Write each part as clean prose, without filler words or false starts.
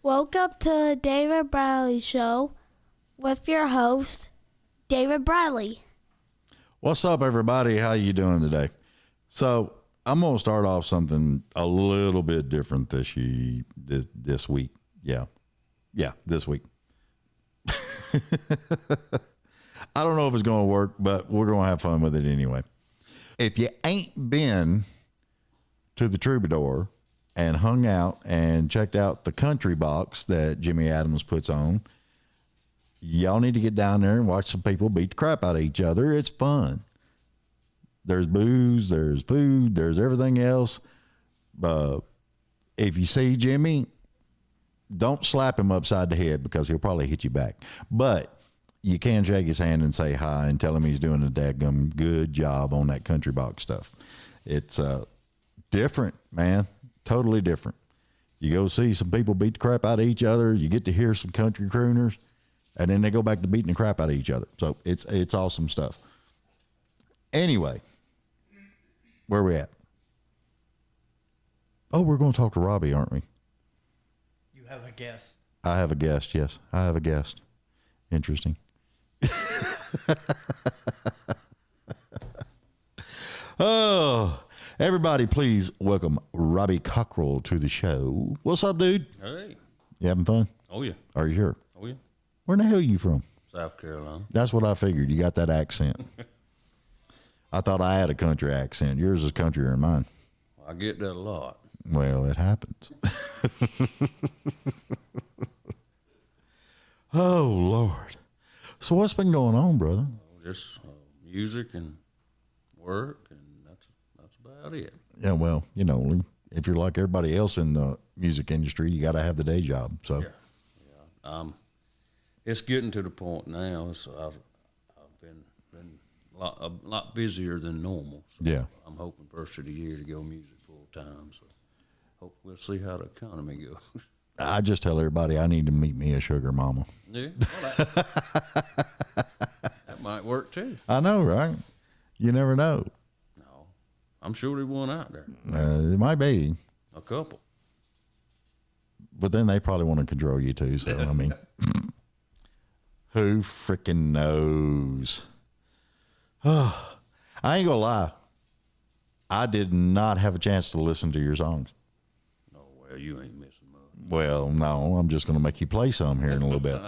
Welcome to the David Bradley Show with your host, David Bradley. What's up, everybody? How you doing today? So I'm going to start off something a little bit different this week. Yeah, this week. I don't know if it's going to work, but we're going to have fun with it anyway. If you ain't been to the Troubadour and hung out and checked out the country box that Jimmy Adams puts on, y'all need to get down there and watch some people beat the crap out of each other. It's fun. There's booze, there's food, there's everything else. If you see Jimmy, don't slap him upside the head because he'll probably hit you back. But you can shake his hand and say hi and tell him he's doing a daggum good job on that country box stuff. It's different, man. Totally different. You go see some people beat the crap out of each other. You get to hear some country crooners, and then they go back to beating the crap out of each other. So it's awesome stuff. Anyway, where are we at? Oh, we're going to talk to Robbie, aren't we? You have a guest. I have a guest, yes. I have a guest. Interesting. Oh, everybody, please welcome Robbie Cockrell to the show. What's up, dude? Hey. You having fun? Oh, yeah. Are you sure? Oh, yeah. Where the hell are you from? South Carolina. That's what I figured. You got that accent. I thought I had a country accent. Yours is countrier than mine. I get that a lot. Well, it happens. Oh, Lord. So what's been going on, brother? Just music and work, and that's about it. Yeah, well, you know, if you're like everybody else in the music industry, you got to have the day job. So, Yeah. It's getting to the point now. So I've been a lot busier than normal. So yeah. I'm hoping first of the year to go music full time. So hope we'll see how the economy goes. I just tell everybody I need to meet me a sugar mama. Yeah. Well, that might work too. I know, right? You never know. No, I'm sure there's one out there. It might be. A couple. But then they probably want to control you too. So, I mean, who freaking knows? Oh, I ain't gonna lie. I did not have a chance to listen to your songs. No, well, you ain't missing much. Well, no, I'm just going to make you play some here in a little bit.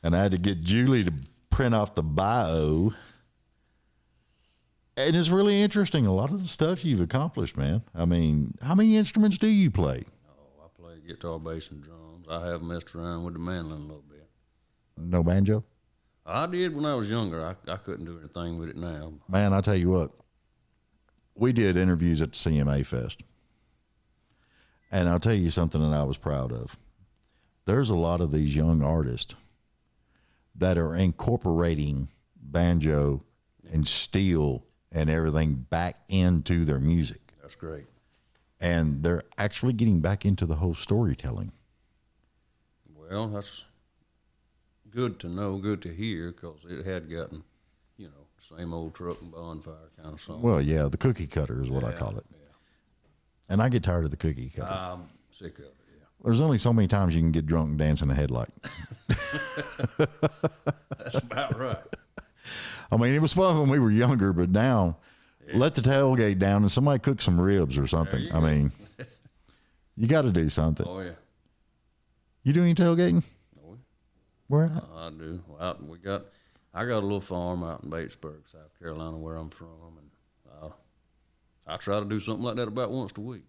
And I had to get Julie to print off the bio. And it's really interesting, a lot of the stuff you've accomplished, man. I mean, how many instruments do you play? Oh, I play guitar, bass, and drums. I have messed around with the mandolin a little bit. No banjo? I did when I was younger. I couldn't do anything with it now. Man, I'll tell you what. We did interviews at the CMA Fest. And I'll tell you something that I was proud of. There's a lot of these young artists that are incorporating banjo and steel and everything back into their music. That's great. And they're actually getting back into the whole storytelling. Well, that's good to know, good to hear, because it had gotten, same old truck and bonfire kind of song. Well, yeah, the cookie cutter is what I call it. Yeah. And I get tired of the cookie cutter. I'm sick of it, yeah. There's only so many times you can get drunk and dance in a headlight. That's about right. I mean, it was fun when we were younger, but now let the tailgate down and somebody cook some ribs or something. I mean, you got to do something. Oh, yeah. You do any tailgating? Oh, Where at? I do. I got a little farm out in Batesburg, South Carolina, where I'm from, and I try to do something like that about once a week.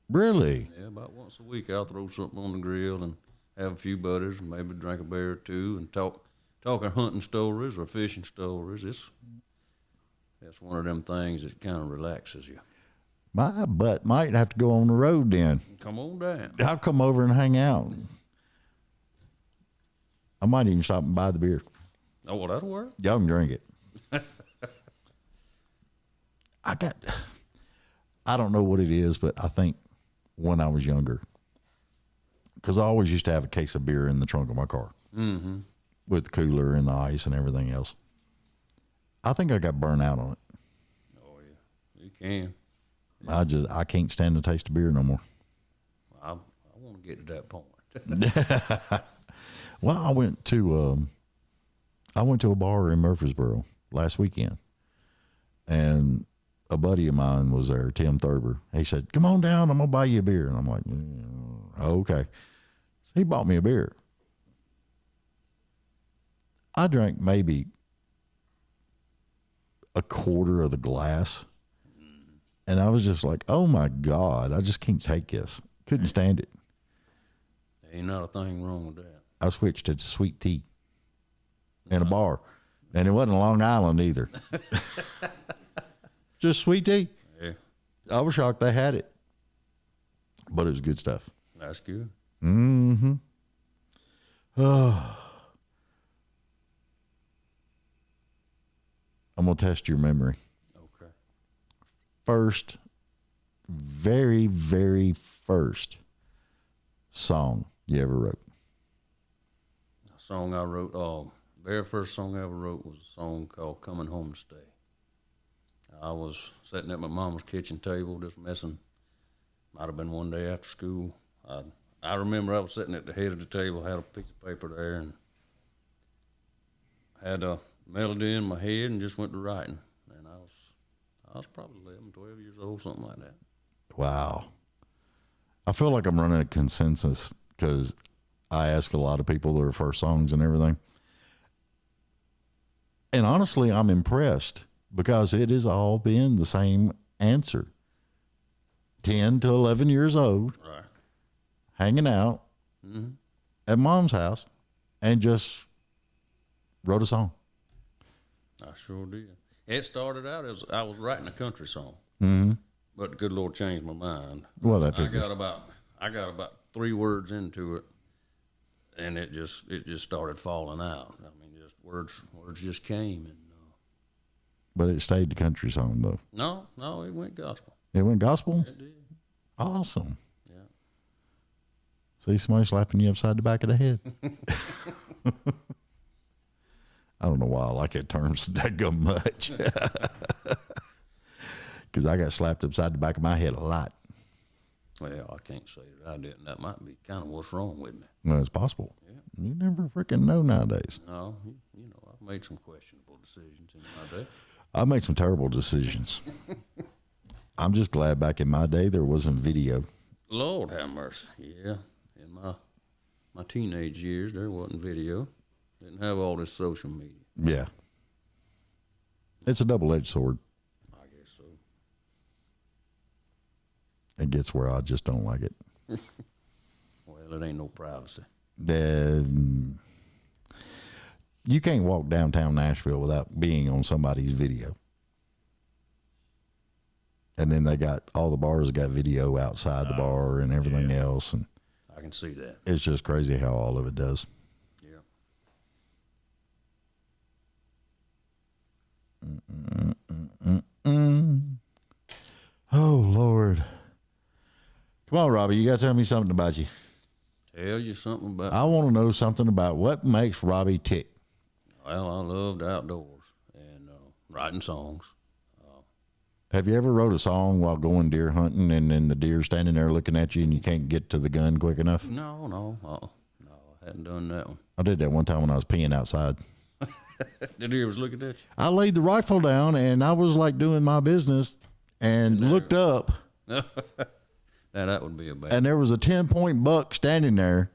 Really? Yeah, about once a week I'll throw something on the grill and have a few buddies and maybe drink a beer or two and talking hunting stories or fishing stories. It's one of them things that kind of relaxes you. My butt might have to go on the road then. Come on down. I'll come over and hang out. I might even stop and buy the beer. Oh, well, that'll work. Y'all can drink it. I don't know what it is, but I think when I was younger, because I always used to have a case of beer in the trunk of my car with the cooler and the ice and everything else. I think I got burnt out on it. Oh, yeah. You can. I can't stand the taste of beer no more. I want to get to that point. Well, I went to a bar in Murfreesboro last weekend, and a buddy of mine was there, Tim Thurber. He said, "Come on down, I'm gonna buy you a beer." And I'm like, okay. So he bought me a beer. I drank maybe a quarter of the glass, and I was just like, "Oh my God, I just can't take this." Couldn't stand it. Ain't not a thing wrong with that. I switched to sweet tea in a bar, and it wasn't Long Island either. Just sweet tea. Yeah, I was shocked they had it, but it was good stuff. that's good. Mm-hmm. Oh. I'm gonna test your memory. Okay. First, very, very first song you ever wrote. A song I wrote, very first song I ever wrote was a song called "Coming Home to Stay." I was sitting at my mama's kitchen table just messing. Might have been one day after school. I remember I was sitting at the head of the table, had a piece of paper there, and had a melody in my head and just went to writing. And I was probably 11, 12 years old, something like that. Wow. I feel like I'm running a consensus because I ask a lot of people their first songs and everything. And honestly, I'm impressed because it has all been the same answer. 10 to 11 years old, Right. hanging out at mom's house, and just wrote a song. I sure did. It started out as I was writing a country song, but the good Lord changed my mind. Well, that I figures. got about 3 words into it, and it just started falling out. I mean, just words just came, and But it stayed the country song, though. no, it went gospel. It went gospel? It did. Awesome. Yeah. See somebody slapping you upside the back of the head. I don't know why I like that term that go much. Because I got slapped upside the back of my head a lot. Well, I can't say that I didn't. That might be kind of what's wrong with me. Well, it's possible. Yeah. You never freaking know nowadays. No, you know, I've made some questionable decisions in my day. I made some terrible decisions. I'm just glad back in my day there wasn't video. Lord have mercy. Yeah. In my teenage years, there wasn't video. Didn't have all this social media. Yeah. It's a double-edged sword. I guess so. It gets where I just don't like it. Well, it ain't no privacy. You can't walk downtown Nashville without being on somebody's video. And then they got all the bars got video outside the bar and everything else, and I can see that. it's just crazy how all of it does. Yeah. Oh Lord! Come on, Robbie, you got to tell me something about you. Tell you something about. I want to know something about what makes Robbie tick. Well, I loved outdoors and writing songs. Have you ever wrote a song while going deer hunting and then the deer standing there looking at you and you can't get to the gun quick enough? No, I hadn't done that one. I did that one time when I was peeing outside. The deer was looking at you. I laid the rifle down and I was like doing my business and looked up Now that would be a bad. and there was a 10-point buck standing there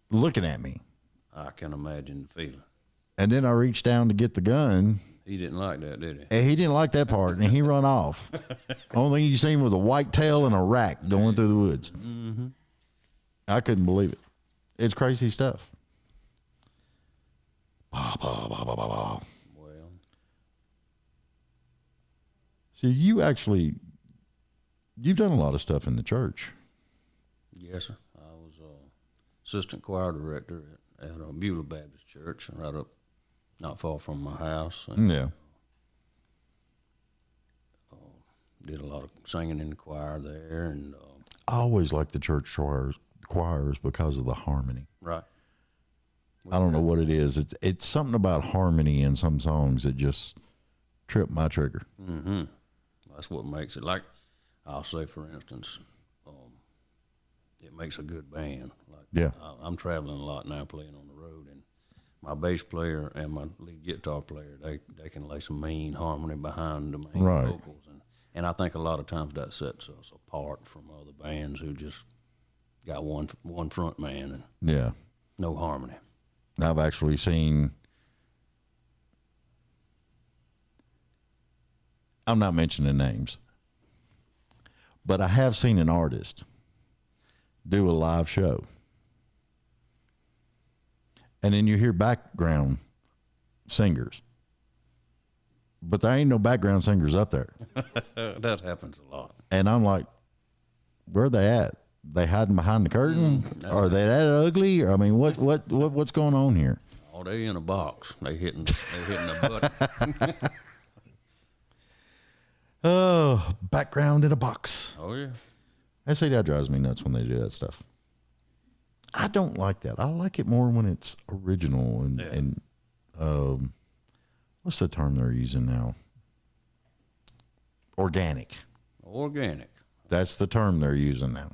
looking at me. I can imagine the feeling. And then I reached down to get the gun. He didn't like that, did he? And he didn't like that part, and he run off. Only thing you seen was a white tail and a rack going through the woods. Mm-hmm. I couldn't believe it. It's crazy stuff. Bah, bah, bah, bah, bah, bah. Well, So you've done a lot of stuff in the church. yes, sir. I was assistant choir director at a Beulah Baptist Church, right up, not far from my house. And, Yeah. did a lot of singing in the choir there, and I always liked the church choirs because of the harmony. right. I don't know what it is. It's something about harmony in some songs that just trip my trigger. Mm-hmm. that's what makes it. Like I'll say, for instance, it makes a good band. Like Yeah. I'm traveling a lot now, playing on the road, and my bass player and my lead guitar player, they can lay some mean harmony behind the main Right. vocals, and I think a lot of times that sets us apart from other bands who just got one front man and Yeah. no harmony. I've actually seen, I'm not mentioning names, but I have seen an artist do a live show. And then you hear background singers, but there ain't no background singers up there. That happens a lot. And I'm like, where are they at? They hiding behind the curtain? Are they that ugly? I mean, what's going on here? Oh, they in a box. They hitting the button. Oh, background in a box. Oh yeah. I say that drives me nuts when they do that stuff. I don't like that. I like it more when it's original and what's the term they're using now? Organic. Organic. That's the term they're using now.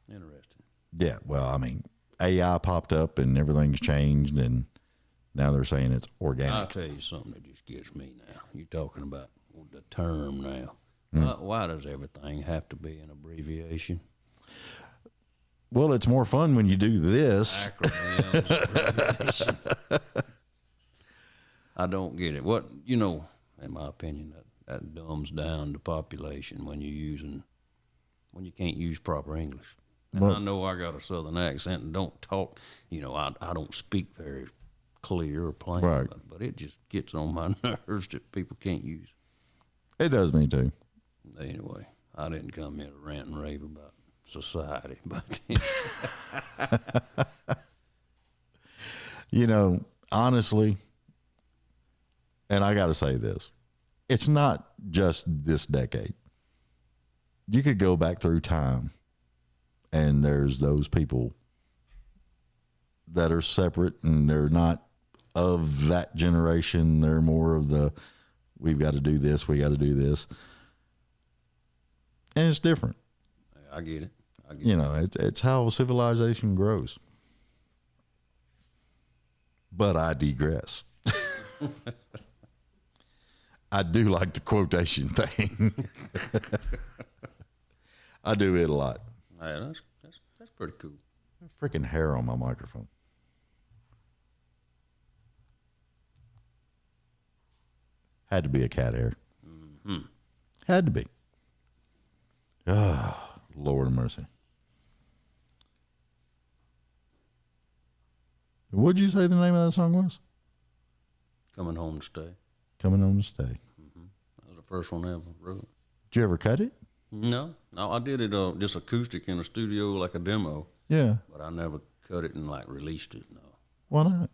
Interesting. Yeah, well, I mean, AI popped up and everything's changed, and now they're saying it's organic. I'll tell you something that just gets me now. You're talking about the term now. Why does everything have to be an abbreviation? Well, it's more fun when you do this. Acronyms, abbreviation. I don't get it. What, in my opinion, that dumbs down the population when you can't use proper English. And Well, I know I got a Southern accent and don't talk, I don't speak very clear or plain, Right. but it just gets on my nerves that people can't use. It does me too. Anyway, I didn't come here to rant and rave about society, but Honestly, and I got to say this, it's not just this decade. You could go back through time, and there's those people that are separate, and they're not of that generation. They're more of the, we've got to do this, we got to do this. And it's different. I get it. It's how civilization grows. But I digress. I do like the quotation thing. I do it a lot. Yeah, that's pretty cool. Freaking hair on my microphone. Had to be a cat hair. Mm-hmm. Had to be. Ah, Lord of mercy. What'd you say the name of that song was? Coming Home to Stay. Coming Home to Stay. That was the first one I ever wrote. Did you ever cut it? No, I did it just acoustic in a studio like a demo, Yeah. but I never cut it and released it. No. Why not?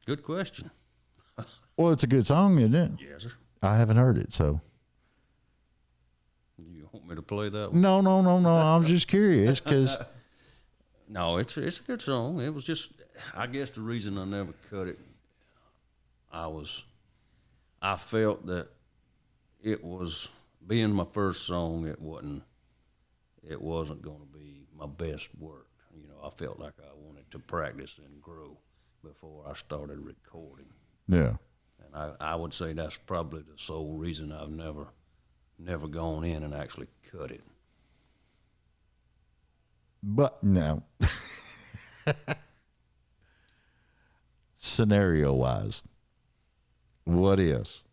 Good question. Well, it's a good song, isn't it? Yes, sir. I haven't heard it, so. You want me to play that one? No. I was just curious because. No, it's a good song. It was just, I guess the reason I never cut it, I felt that it was, being my first song, it wasn't going to be my best work. I felt like I wanted to practice and grow before I started recording. Yeah. And I would say that's probably the sole reason I've never gone in and actually cut it. But no. Scenario wise, what if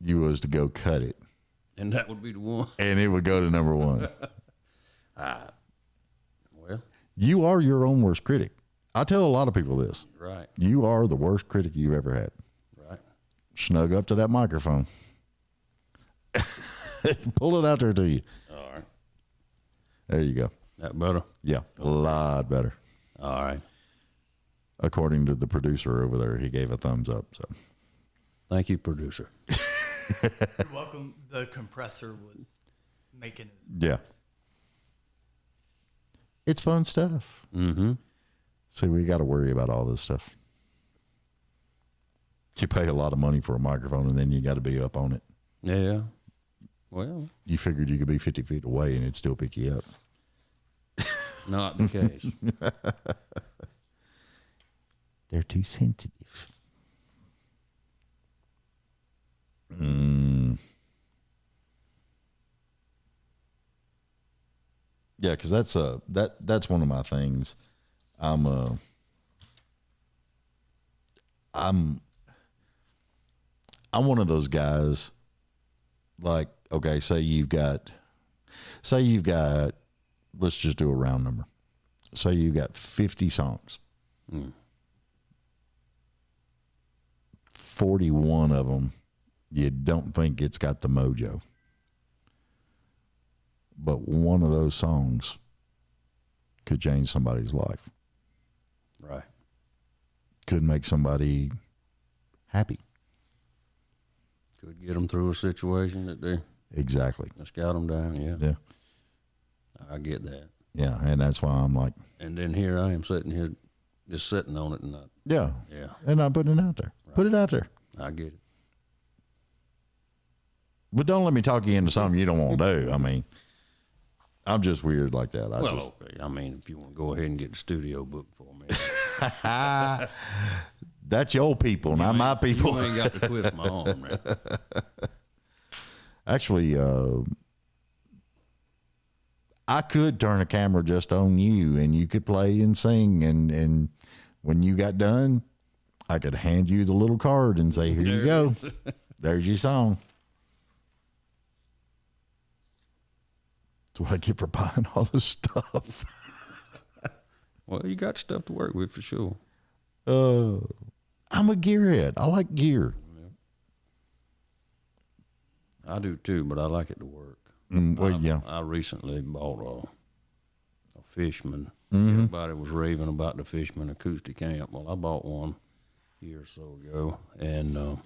you was to go cut it And that would be the one. and it would go to number one? Well, You are your own worst critic. I tell a lot of people this. right, You are the worst critic you've ever had. right. Snug up to that microphone. Pull it out there to you. All right. There you go. That better? Yeah, a lot better. All right. According to the producer over there, he gave a thumbs up. So Thank you, producer. You're welcome. The compressor was making it. yeah, it's fun stuff. Mm-hmm. See, we got to worry about all this stuff. You pay a lot of money for a microphone, and then you got to be up on it. Yeah. Well, You figured you could be 50 feet away, and it'd still pick you up. not the case. They're too sensitive. Yeah, because that's one of my things. I'm one of those guys. Like, okay, say you've got. Let's just do a round number. Say you've got 50 songs. 41 of them, you don't think it's got the mojo. But one of those songs could change somebody's life. Right. Could make somebody happy. Could get them through a situation that they Exactly. that's got them down. Yeah. Yeah. I get that. Yeah, and that's why I'm like, And then here I am sitting here, just sitting on it and not. yeah. Yeah. And I'm putting it out there. Put it out there. I get it. But don't let me talk you into something you don't want to do. I mean, I'm just weird like that. Okay. I mean, if you want to go ahead and get the studio booked for me, That's your people, not my people. you ain't got to twist my arm, man. Actually, I could turn a camera just on you, and you could play and sing, and when you got done, I could hand you the little card and say, "Here you go. There's your song." That's what I get for buying all this stuff. Well, you got stuff to work with for sure. I'm a gearhead. I like gear. I do too, but I like it to work. Yeah. I recently bought a Fishman. Mm-hmm. Everybody was raving about the Fishman acoustic amp. Well, I bought one a year or so ago, and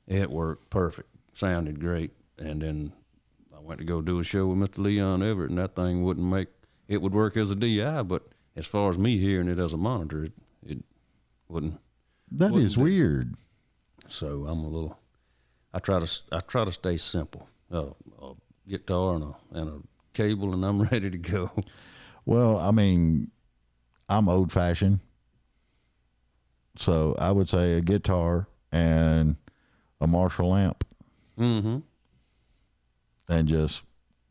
it worked perfect. Sounded great. And then I went to go do a show with Mr. Leon Everett, and that thing it would work as a DI, but as far as me hearing it as a monitor, it wouldn't. That is weird. So I try to stay simple. A guitar and a cable, and I'm ready to go. Well, I mean, I'm old fashioned. So I would say a guitar and a Marshall amp. Mm-hmm. And just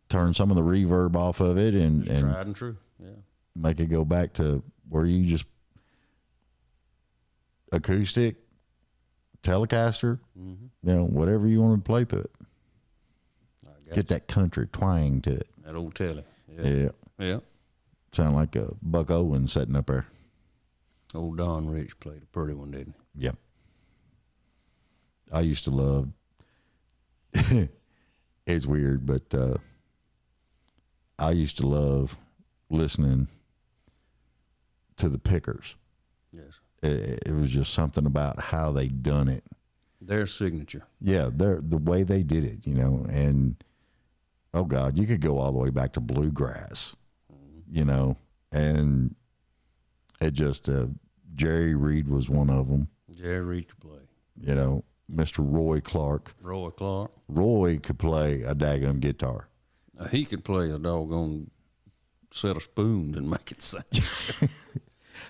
turn some of the reverb off of it and Tried and true. Yeah. make it go back to where you just acoustic, Telecaster, whatever you want to play to it. Get that country twang to it. That old telly. Yeah. Yeah. Sound like a Buck Owens sitting up there. Old Don Rich played a pretty one, didn't he? Yep. I used to love, it's weird, but I used to love listening to the Pickers. Yes. It was just something about how they done it. Their signature. Yeah, the way they did it, and oh God, you could go all the way back to bluegrass, and it just Jerry Reed was one of them. Jerry Reed could play. Mr. Roy Clark. Roy Clark. Roy could play a daggum guitar. He could play a doggone set of spoons and make it sound.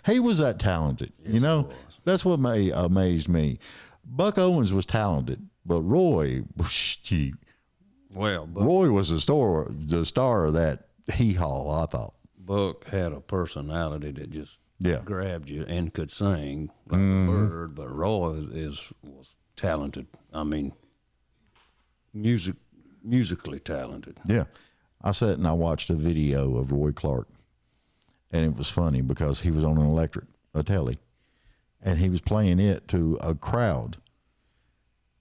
He was that talented, Yes, he was. That's what amazed me. Buck Owens was talented, but Roy, Well, Roy was the star of that hee-haw, I thought. Buck had a personality that just Yeah. grabbed you and could sing like a bird, but Roy was talented. I mean, musically talented. Yeah. I sat and I watched a video of Roy Clark, and it was funny because he was on a telly, and he was playing it to a crowd,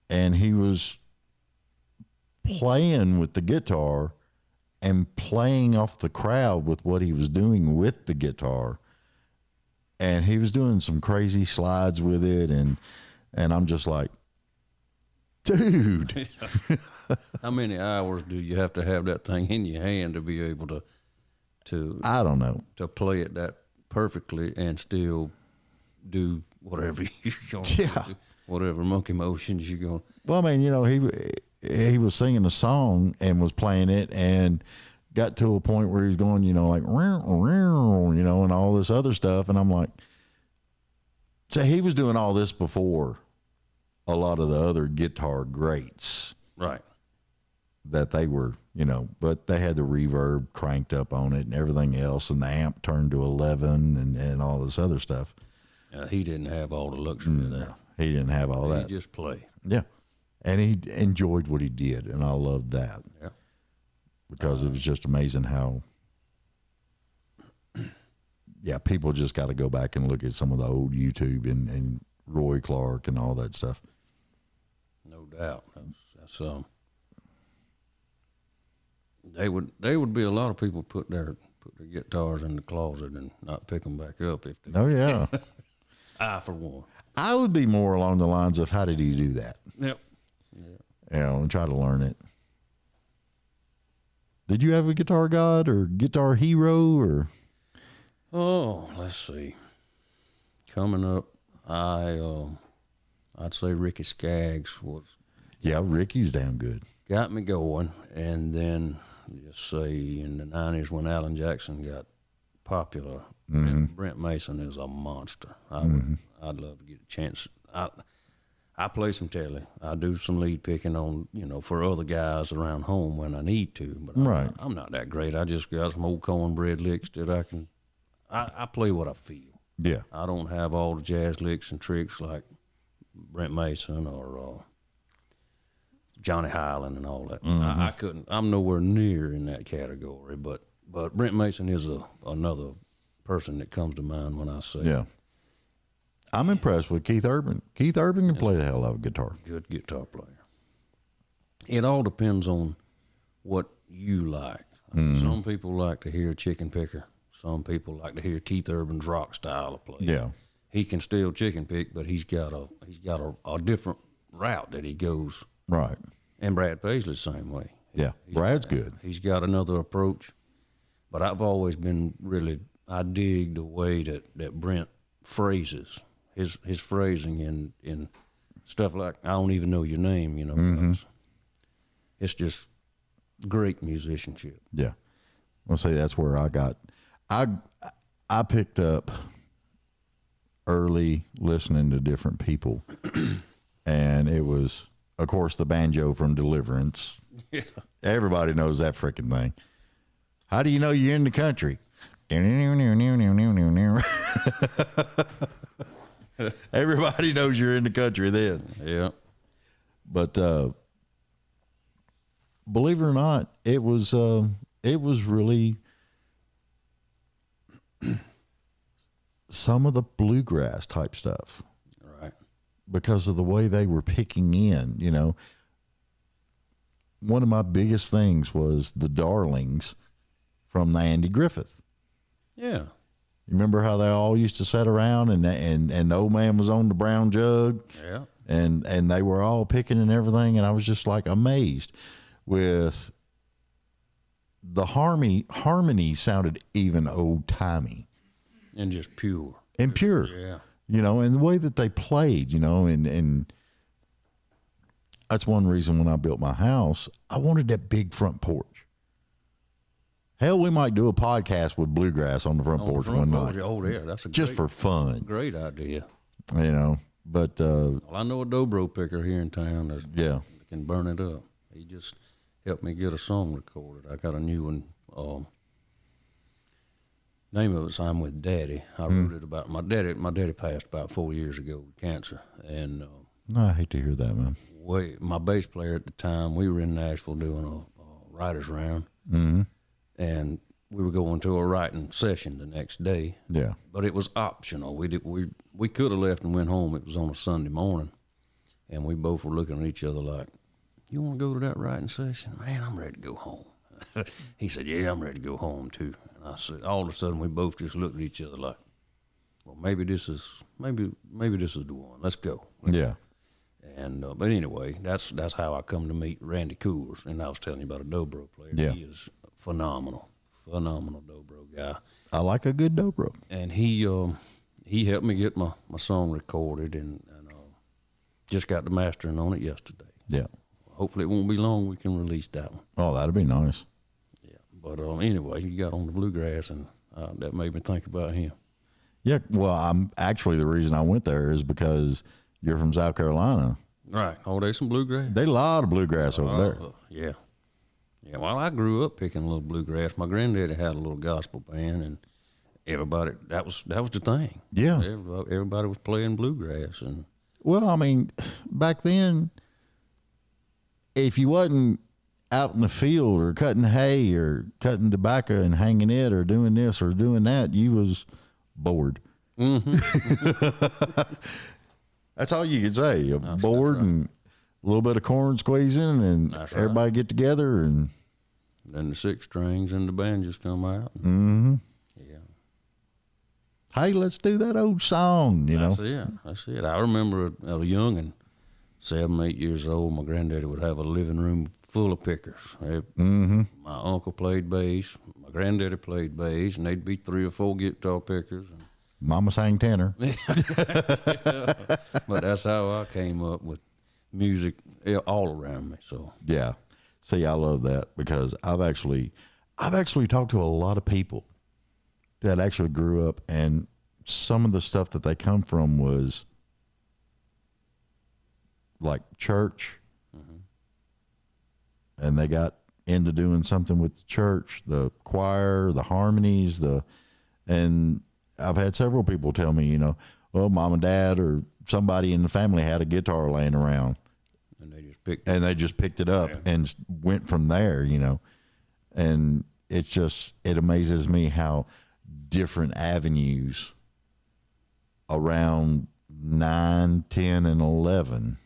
and he was playing with the guitar and playing off the crowd with what he was doing with the guitar, and he was doing some crazy slides with it, and I'm just like, dude. How many hours do you have to have that thing in your hand to be able to I don't know. to play it that perfectly and still do whatever you're going to Yeah. do? whatever monkey motions you going. Well, I mean, he was singing a song and was playing it and got to a point where he was going, like, and all this other stuff. And I'm like, so he was doing all this before a lot of the other guitar greats. Right. That they were, but they had the reverb cranked up on it and everything else, and the amp turned to 11 and all this other stuff. He didn't have all the luxury of that. No, he didn't have all that. He just play. Yeah. And he enjoyed what he did, and I loved that. Yeah. Because it was just amazing how, people just got to go back and look at some of the old YouTube and Roy Clark and all that stuff. No doubt. That's They would be a lot of people put their guitars in the closet and not pick them back up if they. Oh yeah, I for one. I would be more along the lines of how did he do that? Yep. And try to learn it. Did you have a guitar god or guitar hero or? Oh, let's see. Coming up, I'd say Ricky Skaggs was. Yeah, Ricky's damn good. Got me going, and then just say in the 90s when Alan Jackson got popular, Brent Mason is a monster. I'd love to get a chance. I play some telly. I do some lead picking on, for other guys around home when I need to, but I'm not that great. I just got some old cornbread licks that I can. I play what I feel. Yeah. I don't have all the jazz licks and tricks like Brent Mason or Johnny Highland and all that. I couldn't. I'm nowhere near in that category. But Brent Mason is another person that comes to mind when I say. Yeah. I'm impressed with Keith Urban. Keith Urban can play the hell out of a guitar. Good guitar player. It all depends on what you like. Some people like to hear Chicken Picker. Some people like to hear Keith Urban's rock style of play. Yeah. He can still chicken pick, but he's got a different route that he goes. Right. And Brad Paisley's the same way. Brad's good. He's got another approach. But I've always been I dig the way that Brent phrases, his phrasing in stuff like, I don't even know your name, It's just great musicianship. Yeah. I'll say that's where I picked up early listening to different people. And it was, of course, the banjo from Deliverance. Yeah. Everybody knows that freaking thing. How do you know you're in the country? Everybody knows you're in the country then. Yeah. But believe it or not, it was really some of the bluegrass type stuff. Right. Because of the way they were picking in, One of my biggest things was the Darlings from the Andy Griffith. Yeah. You remember how they all used to sit around and the old man was on the brown jug? Yeah. And they were all picking and everything, and I was just like amazed with the harmony sounded even old timey. And just pure. And pure. Yeah. And the way that they played, and that's one reason when I built my house, I wanted that big front porch. Hell, we might do a podcast with bluegrass on the front porch one night. Oh, yeah, that's for fun. Great idea. But well, I know a dobro picker here in town that can burn it up. He just helped me get a song recorded. I got a new one. Name of it's "I'm with Daddy." I wrote it about my daddy. My daddy passed about 4 years ago with cancer, and I hate to hear that, man. My bass player at the time, we were in Nashville doing a writers round, and we were going to a writing session the next day. Yeah, but it was optional. We could have left and went home. It was on a Sunday morning, and we both were looking at each other like, "You want to go to that writing session?" "Man, I'm ready to go home." He said, "Yeah, I'm ready to go home too." And I said, all of a sudden we both just looked at each other like, "Well, maybe this is the one. Let's go." Yeah. And but anyway, that's how I come to meet Randy Coors. And I was telling you about a dobro player. Yeah. He is phenomenal dobro guy. I like a good dobro. And he helped me get my song recorded, and Just got the mastering on it yesterday. Yeah. Hopefully it won't be long. We can release that one. Oh, that'd be nice. Yeah. But anyway, you got on the bluegrass, and that made me think about him. Yeah. Well, I'm actually, the reason I went there is because you're from South Carolina. Right. Oh, there's some bluegrass. They a lot of bluegrass over there. Yeah. Yeah. Well, I grew up picking a little bluegrass. My granddaddy had a little gospel band, and everybody, that was the thing. Yeah. Everybody was playing bluegrass. And Well, I mean, back then, if you wasn't out in the field or cutting hay or cutting tobacco and hanging it or doing this or doing that, you was bored. Mm-hmm. That's all you could say. You're bored, and a little bit of corn squeezing, and everybody get together, and then the six strings and the banjos come out. mm-hmm. Yeah. Hey, let's do that old song, you know. That's it. I remember as a youngin', 7, 8 years old, my granddaddy would have a living room full of pickers. Mm-hmm. My uncle played bass, my granddaddy played bass, and they'd be 3 or 4 guitar pickers. And Mama sang tenor. but that's how I came up with music all around me. So Yeah. See, I love that because I've actually talked to a lot of people that actually grew up, and some of the stuff that they come from was like church, and they got into doing something with the church, the choir, the harmonies, and I've had several people tell me, you know, well, mom and dad or somebody in the family had a guitar laying around, and they just picked it up and went from there, you know. And it amazes me how different avenues around 9, 10, and 11,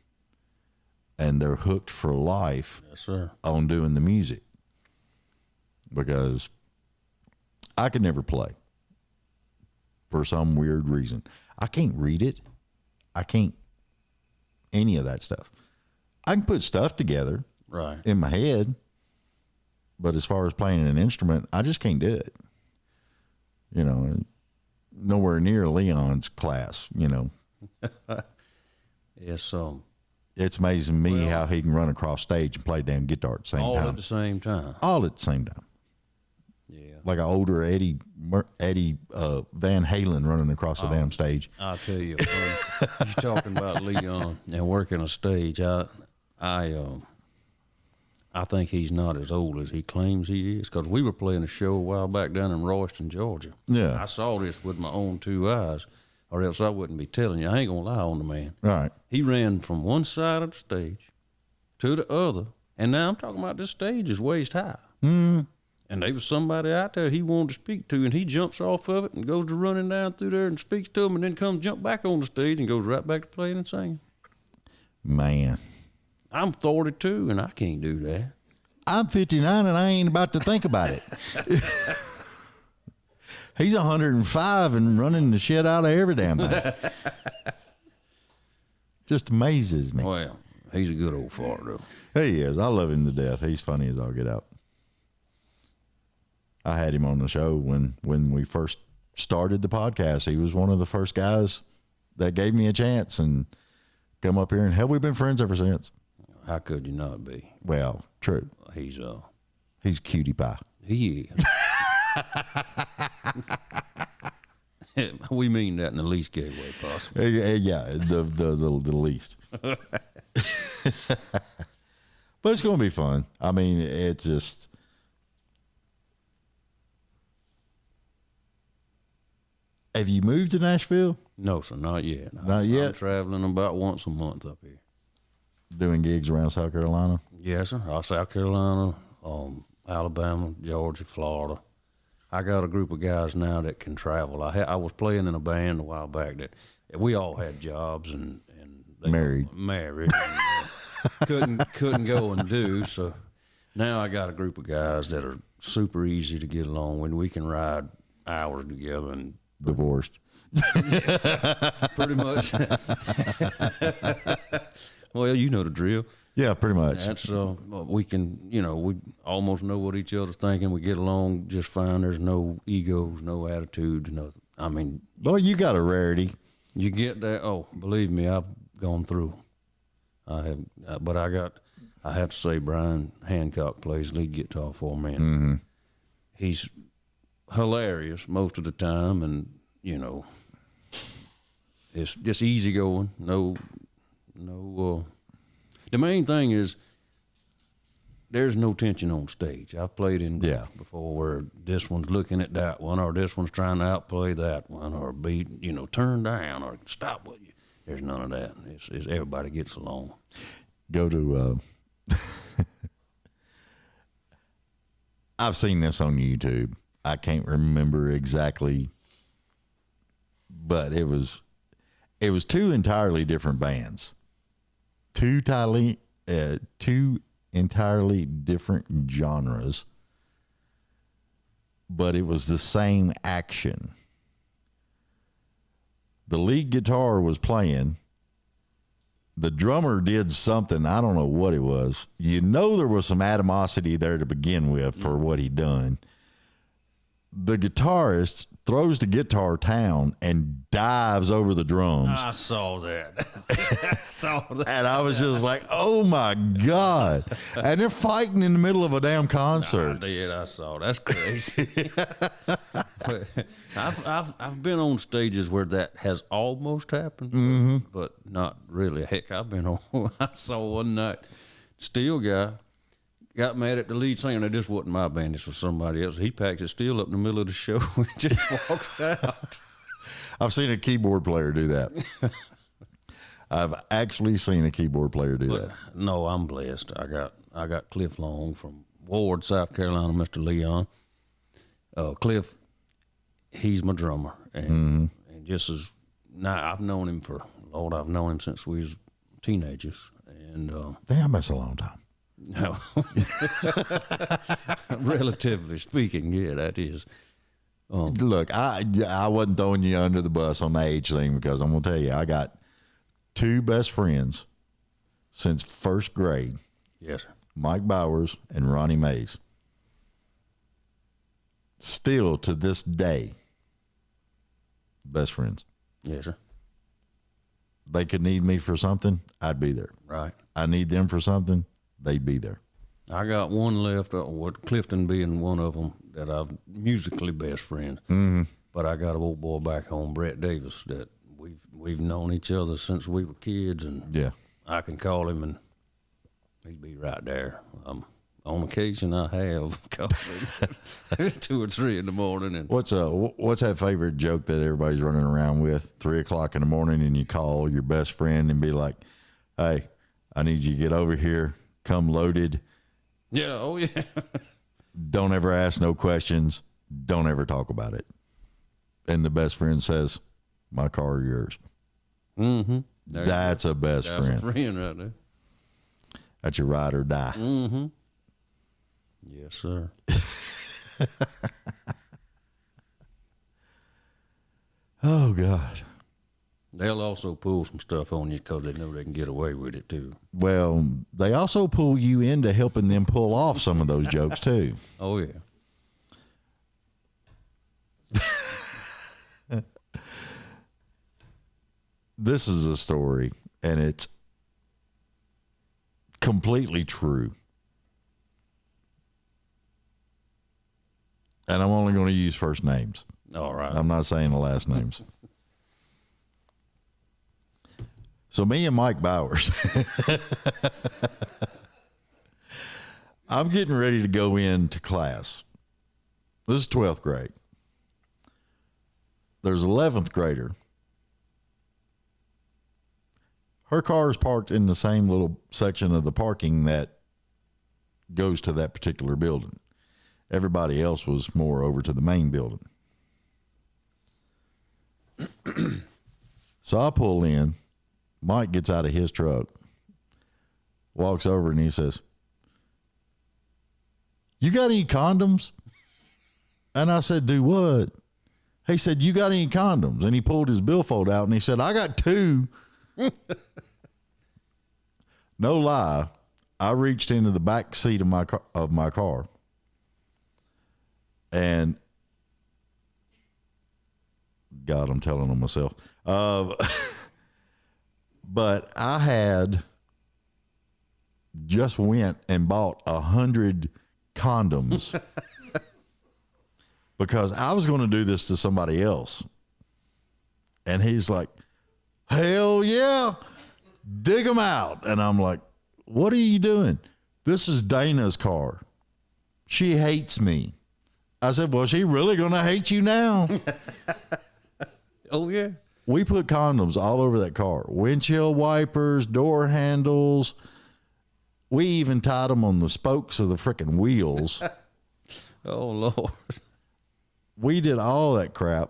and they're hooked for life. Yes, sir. On doing the music, because I could never play for some weird reason. I can't read it. I can't any of that stuff. I can put stuff together in my head, but as far as playing an instrument, I just can't do it. You know, nowhere near Leon's class, you know. Yes, it's amazing me how he can run across stage and play damn guitar at the same time. All at the same time. All at the same time. Yeah. Like an older Eddie Van Halen running across the damn stage. I'll tell you, you're talking about Leon and working a stage. I think he's not as old as he claims he is, because we were playing a show a while back down in Royston, Georgia. Yeah. I saw this with my own 2 eyes, or else I wouldn't be telling you. I ain't going to lie on the man. All right. He ran from one side of the stage to the other, and now I'm talking about this stage is waist high. Mm. And there was somebody out there he wanted to speak to, and he jumps off of it and goes to running down through there and speaks to him, and then comes jump back on the stage and goes right back to playing and singing. Man. I'm 42, and I can't do that. I'm 59, and I ain't about to think about it. He's 105 and running the shit out of every damn thing. Just amazes me. Well, he's a good old fart, though. He is. I love him to death. He's funny as all get out. I had him on the show when we first started the podcast. He was one of the first guys that gave me a chance and come up here, and hell, we've been friends ever since. How could you not be? Well, true. He's cutie pie. He is. We mean that in the least gay way possible. Yeah, the least. But it's going to be fun. I mean, it's just... Have you moved to Nashville? No, sir, not yet. Not yet? I'm traveling about once a month up here. Doing gigs around South Carolina? Yes, sir. South Carolina, Alabama, Georgia, Florida. I got a group of guys now that can travel. I was playing in a band a while back that we all had jobs and married, and, couldn't go and do. So now I got a group of guys that are super easy to get along with. We can ride hours together and divorced. Pretty much. Well, you know the drill. Yeah, pretty much. That's we can, we almost know what each other's thinking. We get along just fine. There's no egos, no attitudes, nothing. I mean, well, you got a rarity. You get that. Oh, believe me, I've gone through. I have, but I have to say Brian Hancock plays lead guitar for me. And Mm-hmm. he's hilarious most of the time, and it's just easy going. No. The main thing is there's no tension on stage. I've played in groups before where this one's looking at that one, or this one's trying to outplay that one, or turn down, or stop with you. There's none of that. It's everybody gets along. Go to. I've seen this on YouTube. I can't remember exactly, but it was two entirely different bands, two entirely different genres, but it was the same action. The lead guitar was playing. The drummer did something, I don't know what it was. There was some animosity there to begin with for what he done. The guitarist throws the guitar down and dives over the drums. I saw that. And I was just like, oh my God. And they're fighting in the middle of a damn concert. I saw. That's crazy. I've been on stages where that has almost happened, but not really. Heck, I've been on. I saw one night, steel guy got mad at the lead singer. Now, this wasn't my band. This was somebody else. He packs his steel up in the middle of the show and just walks out. I've seen a keyboard player do that. I've actually seen a keyboard player do that. No, I'm blessed. I got Cliff Long from Ward, South Carolina, Mr. Leon. Cliff, he's my drummer, and just as now I've known him I've known him since we was teenagers, and Damn, that's a long time. no, relatively speaking, yeah, that is. Look, I wasn't throwing you under the bus on the age thing, because I'm gonna tell you, I got two best friends since first grade. Yes, sir. Mike Bowers and Ronnie Mays. Still to this day, best friends. Yes, sir. They could need me for something, I'd be there. Right. I need them for something, they'd be there. I got one left, with Clifton being one of them, that I've musically best friend. But I got an old boy back home, Brett Davis, that we've known each other since we were kids, and Yeah. I can call him and he'd be right there. On occasion, I have called him 2 or 3 in the morning. And What's that favorite joke that everybody's running around with? 3 o'clock in the morning, and you call your best friend and be like, "Hey, I need you to get over here. Come loaded. yeah, oh yeah, Don't ever ask no questions. Don't ever talk about it." And the best friend says, "My car or yours?" mm-hmm. That's a best That's friend. a friend right there. That's your ride or die. Mm-hmm. Yes, sir. Oh, God. They'll also pull some stuff on you because they know they can get away with it too. Well, they also pull you into helping them pull off some of those jokes, too. Oh yeah. This is a story, and it's completely true. And I'm only going to use first names. All right. I'm not saying the last names. So me and Mike Bowers, I'm getting ready to go into class. This is 12th grade. There's 11th grader. Her car is parked in the same little section of the parking that goes to that particular building. Everybody else was more over to the main building. So I pull in. Mike gets out of his truck, walks over, and he says, "You got any condoms?" And I said, "Do what?" He said, "You got any condoms?" And he pulled his billfold out, and he said, "I got 2. No lie, I reached into the back seat of my car, and God, I'm telling on myself. But I had just went and bought 100 condoms because I was going to do this to somebody else. And he's like, hell yeah, dig them out. And I'm like, what are you doing? This is Dana's car. She hates me. I said, well, she really going to hate you now. Oh, yeah. We put condoms all over that car. Windshield wipers, door handles. We even tied them on the spokes of the freaking wheels. Oh, Lord. We did all that crap.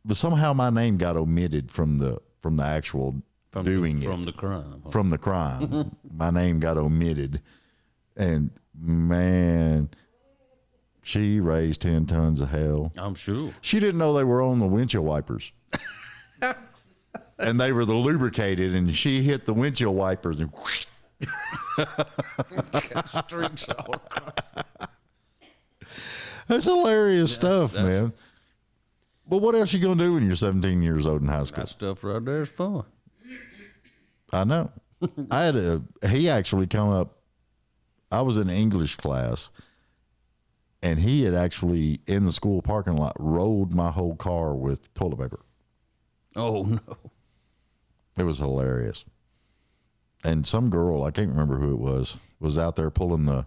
But somehow my name got omitted from the actual doing it. From the crime. From the crime. My name got omitted. And, man, she raised 10 tons of hell. I'm sure. She didn't know they were on the windshield wipers. And they were the lubricated, and she hit the windshield wipers and whoosh. Streaks all across. That's hilarious stuff, man. But what else you gonna do when you're 17 years old in high school? That stuff right there is fun. I know. He actually come up. I was in English class, and he had actually in the school parking lot rolled my whole car with toilet paper. Oh, no. It was hilarious. And some girl, I can't remember who it was out there pulling the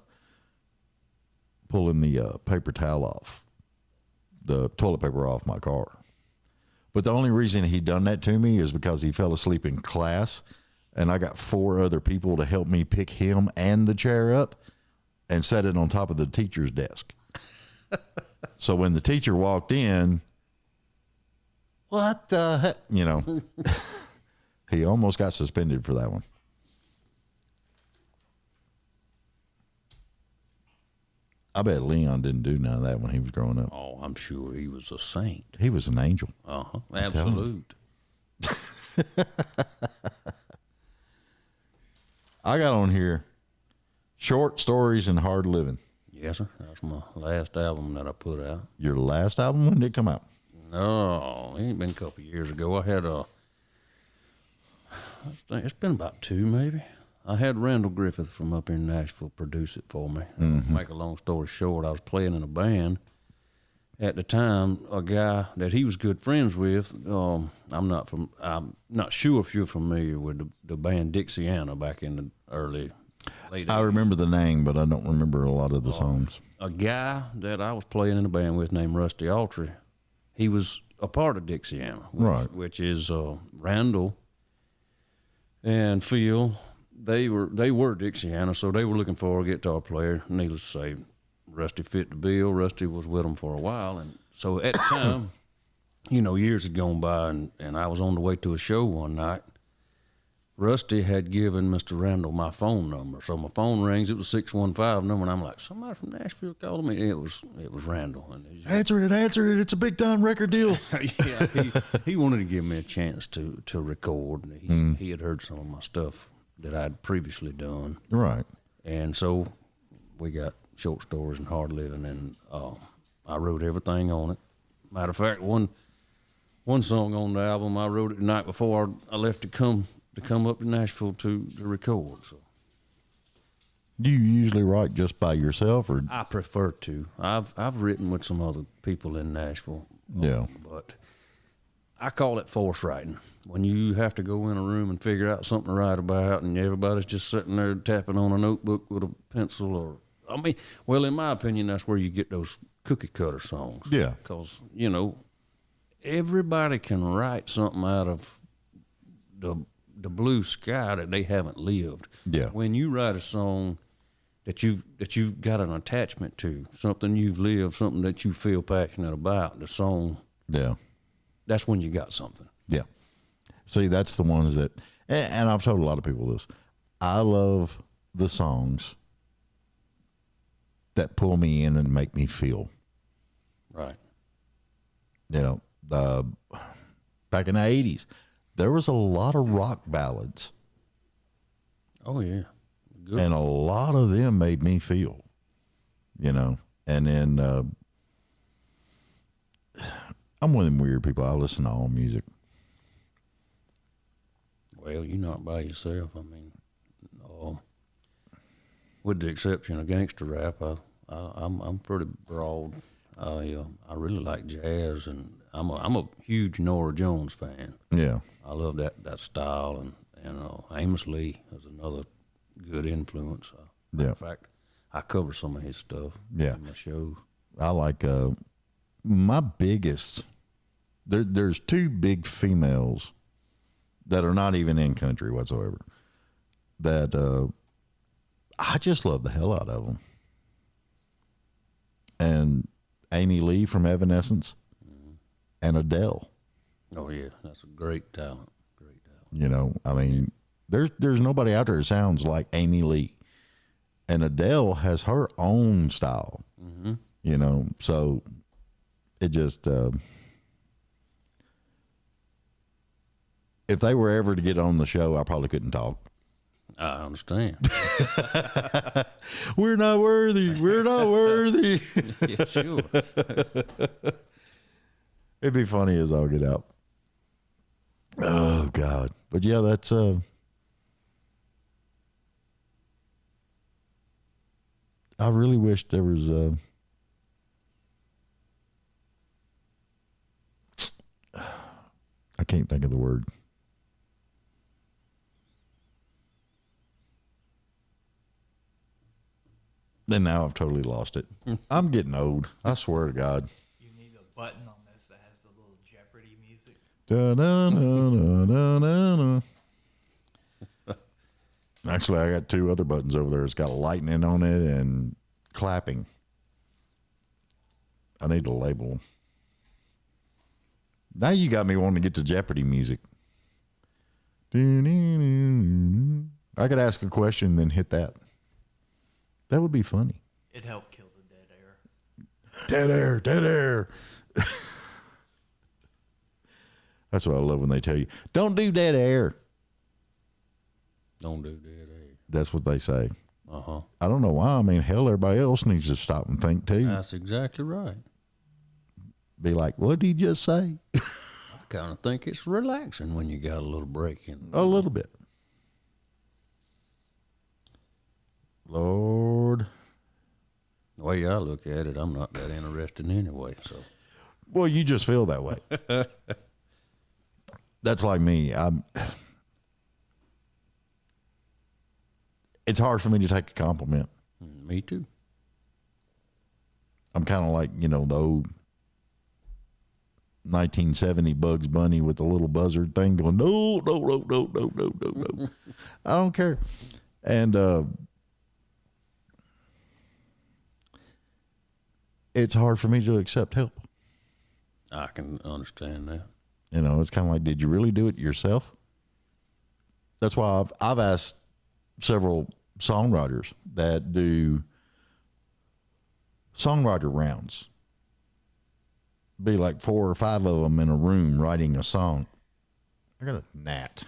paper towel off, the toilet paper off my car. But the only reason he done that to me is because he fell asleep in class, and I got 4 other people to help me pick him and the chair up and set it on top of the teacher's desk. So when the teacher walked in, what the heck, he almost got suspended for that one. I bet Leon didn't do none of that when he was growing up. Oh, I'm sure he was a saint. He was an angel. Uh-huh. Absolute. I got on here short stories and hard living. Yes, sir. That's my last album that I put out. Your last album, when did it come out? No, it ain't been a couple of years ago. I had it's been about 2 maybe. I had Randall Griffith from up in Nashville produce it for me. Mm-hmm. Make a long story short, I was playing in a band at the time. A guy that he was good friends with. I'm not sure if you're familiar with the band Dixiana back in the late 80s. I remember the name, but I don't remember a lot of the songs. A guy that I was playing in a band with named Rusty Autry, he was a part of Dixiana, which is Randall and Phil. They were Dixiana, so they were looking for a guitar player. Needless to say, Rusty fit the bill. Rusty was with them for a while, and so at the time, years had gone by, and I was on the way to a show one night. Rusty had given Mr. Randall my phone number, so my phone rings. It was 615 number, and I'm like, somebody from Nashville calling me. It was Randall. And Answer it! It's a big time record deal. Yeah, he wanted to give me a chance to record. He had heard some of my stuff that I'd previously done. Right. And so we got short stories and hard living, and I wrote everything on it. Matter of fact, one song on the album, I wrote it the night before I left to come up to Nashville to record. So Do you usually write just by yourself, or I prefer to. I've written with some other people in Nashville. Yeah. But I call it force writing. When you have to go in a room and figure out something to write about, and everybody's just sitting there tapping on a notebook with a pencil, in my opinion, that's where you get those cookie cutter songs. Yeah. Because, everybody can write something out of the blue sky that they haven't lived. Yeah. When you write a song that you've got an attachment to, something you've lived, something that you feel passionate about, the song, yeah, that's when you got something. yeah. See, that's the ones that, and I've told a lot of people this. I love the songs that pull me in and make me feel. Right. Back in the 80s, there was a lot of rock ballads. Oh, yeah. Good. And a lot of them made me feel, and then I'm one of them weird people. I listen to all music. Well, you're not by yourself. I mean, with the exception of gangster rap, I'm pretty broad. I really like jazz, and I'm a huge Norah Jones fan. Yeah. I love that style, and Amos Lee is another good influence. Yeah. In fact, I cover some of his stuff. Yeah. In my shows. I like my biggest. There's two big females that are not even in country whatsoever. That I just love the hell out of them. And Amy Lee from Evanescence, and Adele. Oh yeah, that's a great talent. Great talent. You know, I mean, there's nobody out there that sounds like Amy Lee, and Adele has her own style. Mm-hmm. You know, so it just if they were ever to get on the show, I probably couldn't talk. I understand. We're not worthy. We're not worthy. Yeah, sure. It'd be funny as all get out. Oh God. But yeah, that's I really wish there was I can't think of the word. Then now I've totally lost it. I'm getting old. I swear to God. You need a button on this that has the little Jeopardy music. Actually, I got two other buttons over there. It's got lightning on it and clapping. I need to label them. Now you got me wanting to get to Jeopardy music. I could ask a question and then hit that. That would be funny. It helped kill the dead air. Dead air, dead air. That's what I love when they tell you, don't do dead air. Don't do dead air. That's what they say. Uh-huh. I don't know why. I mean, hell, everybody else needs to stop and think too. That's exactly right. Be like, what did he just say? I kind of think it's relaxing when you got a little break in. A little bit. Lord. The way I look at it, I'm not that interested anyway. So, Well, you just feel that way. That's like me. It's hard for me to take a compliment. me too. I'm kind of like, the old 1970 Bugs Bunny with the little buzzard thing going, no. I don't care. And it's hard for me to accept help. I can understand that. It's kind of like, did you really do it yourself? That's why I've asked several songwriters that do songwriter rounds. Be like 4 or 5 of them in a room writing a song. I got a gnat.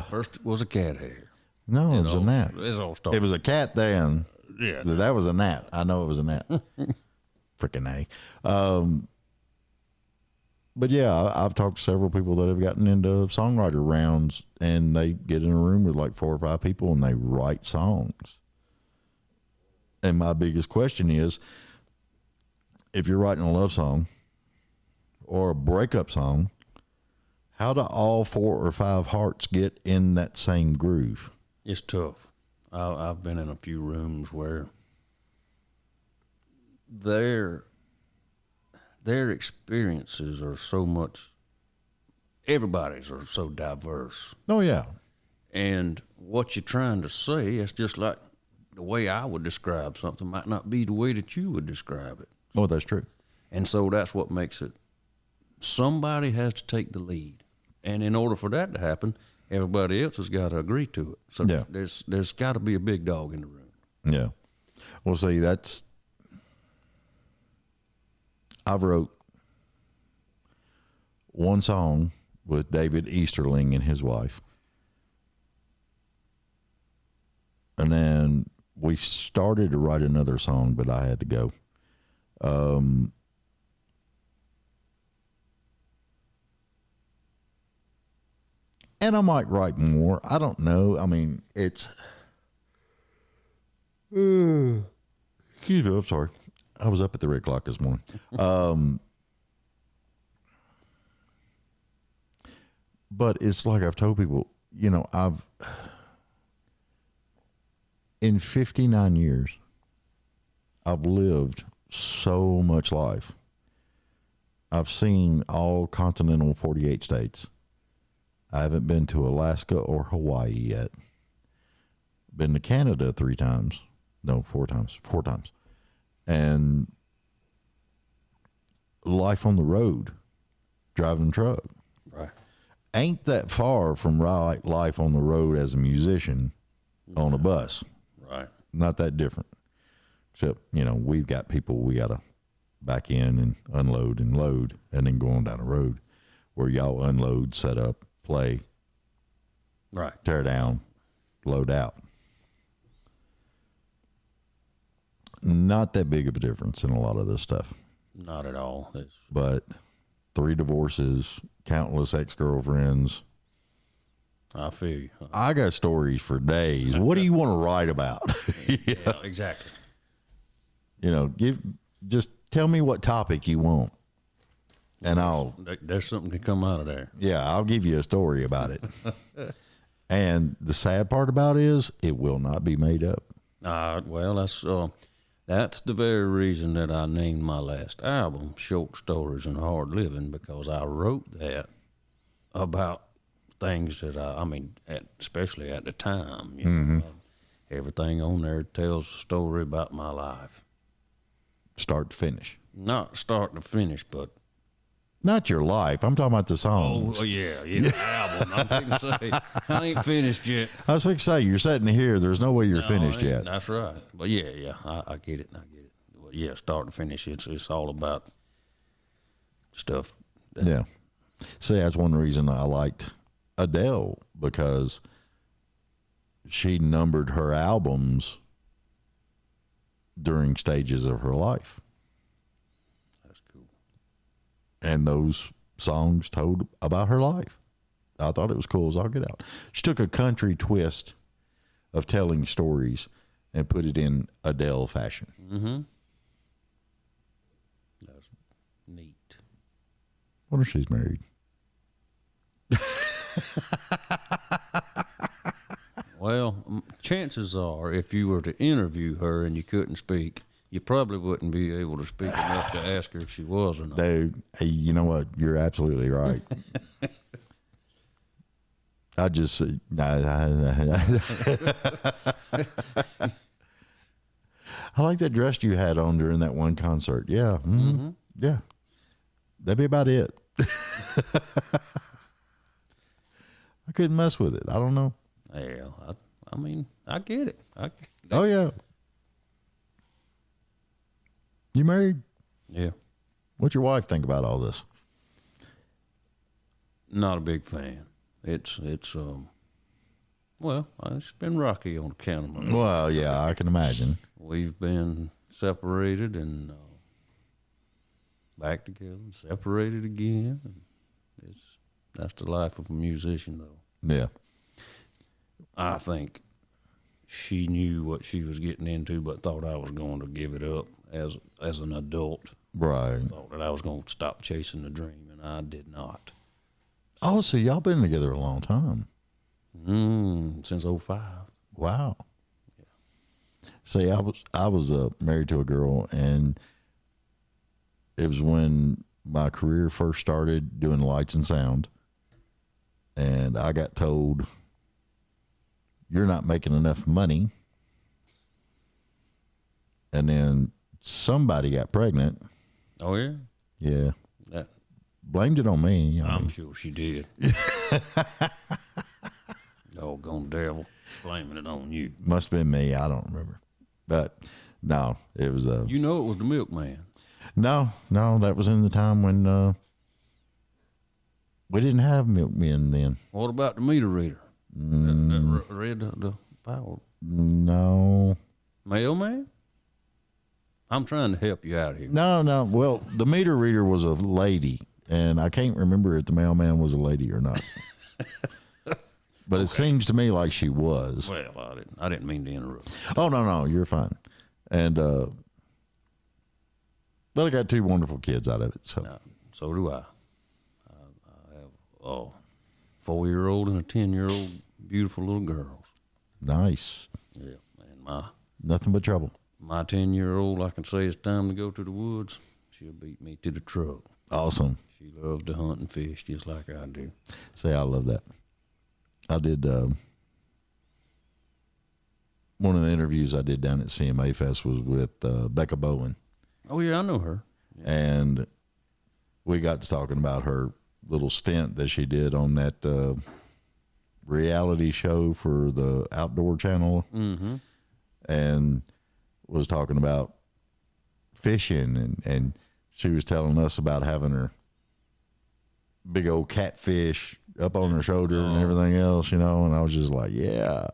First was a cat hair. No, it was a gnat. It's all started. It was a cat then. Yeah. That was a gnat. I know it was a gnat. Freaking A. But yeah, I've talked to several people that have gotten into songwriter rounds, and they get in a room with like 4 or 5 people and they write songs. And my biggest question is, if you're writing a love song or a breakup song, how do all 4 or 5 hearts get in that same groove? It's tough. I've been in a few rooms where their experiences are so much, everybody's are so diverse. Oh, yeah. And what you're trying to say, it's just like the way I would describe something might not be the way that you would describe it. Oh, that's true. And so that's what makes it, somebody has to take the lead. And in order for that to happen, everybody else has got to agree to it. So Yeah. there's got to be a big dog in the room. Yeah. Well, see, I've wrote one song with David Easterling and his wife. And then we started to write another song, but I had to go. And I might write more. I don't know. I mean, it's. Excuse me. I'm sorry. I was up at the red clock this morning. But it's like I've told people, you know, in 59 years, I've lived so much life. I've seen all continental 48 states. I haven't been to Alaska or Hawaii yet. Been to Canada 3 times. No, 4 times. 4 times. And life on the road, driving a truck. Right. Ain't that far from life on the road as a musician on a bus. Right. Not that different. Except, you know, we've got people we got to back in and unload and load and then go on down the road, where y'all unload, set up, play, Right. tear down, load out. Not that big of a difference in a lot of this stuff. Not at all. But 3 divorces, countless ex-girlfriends. I feel you. I got stories for days. What do you want to write about? Yeah, exactly. You know, just tell me what topic you want, and There's something to come out of there. I'll give you a story about it. And the sad part about it is it will not be made up. Well, that's the very reason that I named my last album Short Stories and Hard Living, because I wrote that about things that especially at the time, you know, everything on there tells a story about my life. Start to finish. Not start to finish, but Not your life. I'm talking about the songs. oh yeah, the album. I'm going to say I ain't finished yet. I was going to say, you're sitting here. There's no way you're finished yet. That's right. But yeah, I get it. Well, yeah, start to finish, it's all about stuff. Yeah. See, that's one reason I liked Adele, because she numbered her albums during stages of her life. That's cool. And those songs told about her life. I thought it was cool as all get out. She took a country twist of telling stories and put it in Adele fashion. Mm-hmm. That's neat. Wonder if she's married. Well, chances are, if you were to interview her and you couldn't speak, you probably wouldn't be able to speak enough to ask her if she was or not. Dude, hey, you know what? You're absolutely right. I just, I like that dress you had on during that one concert. Yeah. Mm-hmm. Yeah. That'd be about it. I couldn't mess with it. I don't know. Yeah, I mean, I get it. Oh, yeah. You married? Yeah. What's your wife think about all this? Not a big fan. It's been rocky on account of my. Well, yeah, I can imagine. We've been separated and back together, and separated again. And that's the life of a musician, though. Yeah. I think she knew what she was getting into, but thought I was going to give it up as an adult. Right. Thought that I was going to stop chasing the dream, and I did not. Oh, so y'all been together a long time. Since 05. Wow. Yeah. See, I was married to a girl, and it was when my career first started doing lights and sound, and I got told, "You're not making enough money." And then somebody got pregnant. Oh yeah. Yeah. That Blamed it on me. I'm sure she did. Doggone devil, blaming it on you. Must have been me. I don't remember. But no, it was You know it was the milkman. No, that was in the time when we didn't have milkmen then. What about the meter reader? That read the power. No. Mailman? I'm trying to help you out here. No. Well, the meter reader was a lady, and I can't remember if the mailman was a lady or not. But it seems to me like she was. Well, I didn't mean to interrupt. Oh, no, you're fine. And, but I got 2 wonderful kids out of it. So, So do I. I have a 4-year-old and a 10-year-old beautiful little girls. nice. Yeah, and Nothing but trouble. my 10-year-old, I can say it's time to go to the woods. She'll beat me to the truck. Awesome. She loves to hunt and fish just like I do. Say, I love that. I did one of the interviews I did down at CMA Fest was with Becca Bowen. Oh, yeah, I know her. Yeah. And we got to talking about her little stint that she did on that reality show for the Outdoor Channel. Mm-hmm. And was talking about fishing, and she was telling us about having her big old catfish up on her shoulder and everything else, and I was just like, yeah.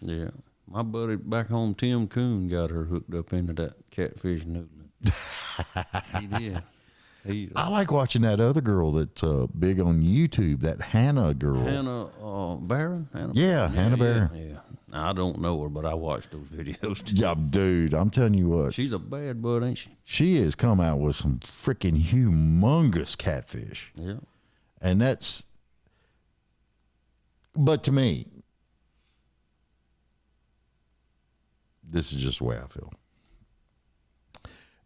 Yeah. My buddy back home, Tim Coon, got her hooked up into that catfish noodling. He did. I like watching that other girl that's big on YouTube, that Hannah girl. Hannah Barron? Hannah Barron. Yeah. Now, I don't know her, but I watched those videos too. Yeah, dude, I'm telling you what. She's a bad bud, ain't she? She has come out with some freaking humongous catfish. Yeah. And but to me, this is just the way I feel.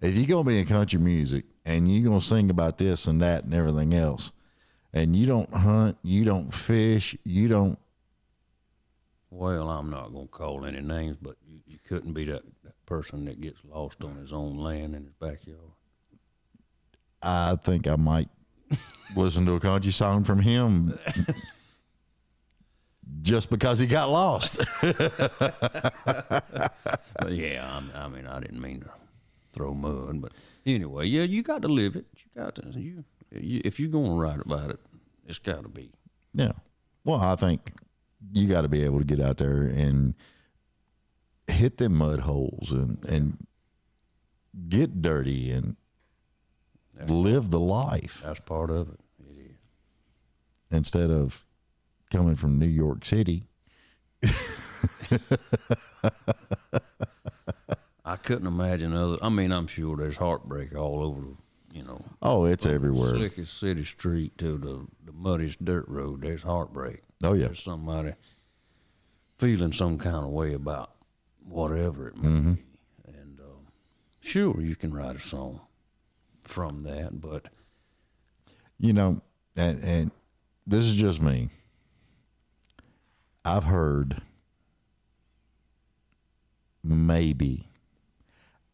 If you're going to be in country music and you're going to sing about this and that and everything else, and you don't hunt, you don't fish, you don't. Well, I'm not going to call any names, but you couldn't be that person that gets lost on his own land in his backyard. I think I might listen to a country song from him just because he got lost. But yeah, I mean, I didn't mean to throw mud, but anyway, yeah, you got to live it. You got to. You if you're going to write about it, it's got to be. Yeah. Well, I think you got to be able to get out there and hit them mud holes and get dirty and live the life. That's part of it. It is. Instead of coming from New York City. I couldn't imagine other. I mean, I'm sure there's heartbreak all over. Oh, it's everywhere. The slickest city street to the muddiest dirt road. There's heartbreak. Oh yeah. There's somebody feeling some kind of way about whatever it may be, and sure, you can write a song from that, but and this is just me. I've heard maybe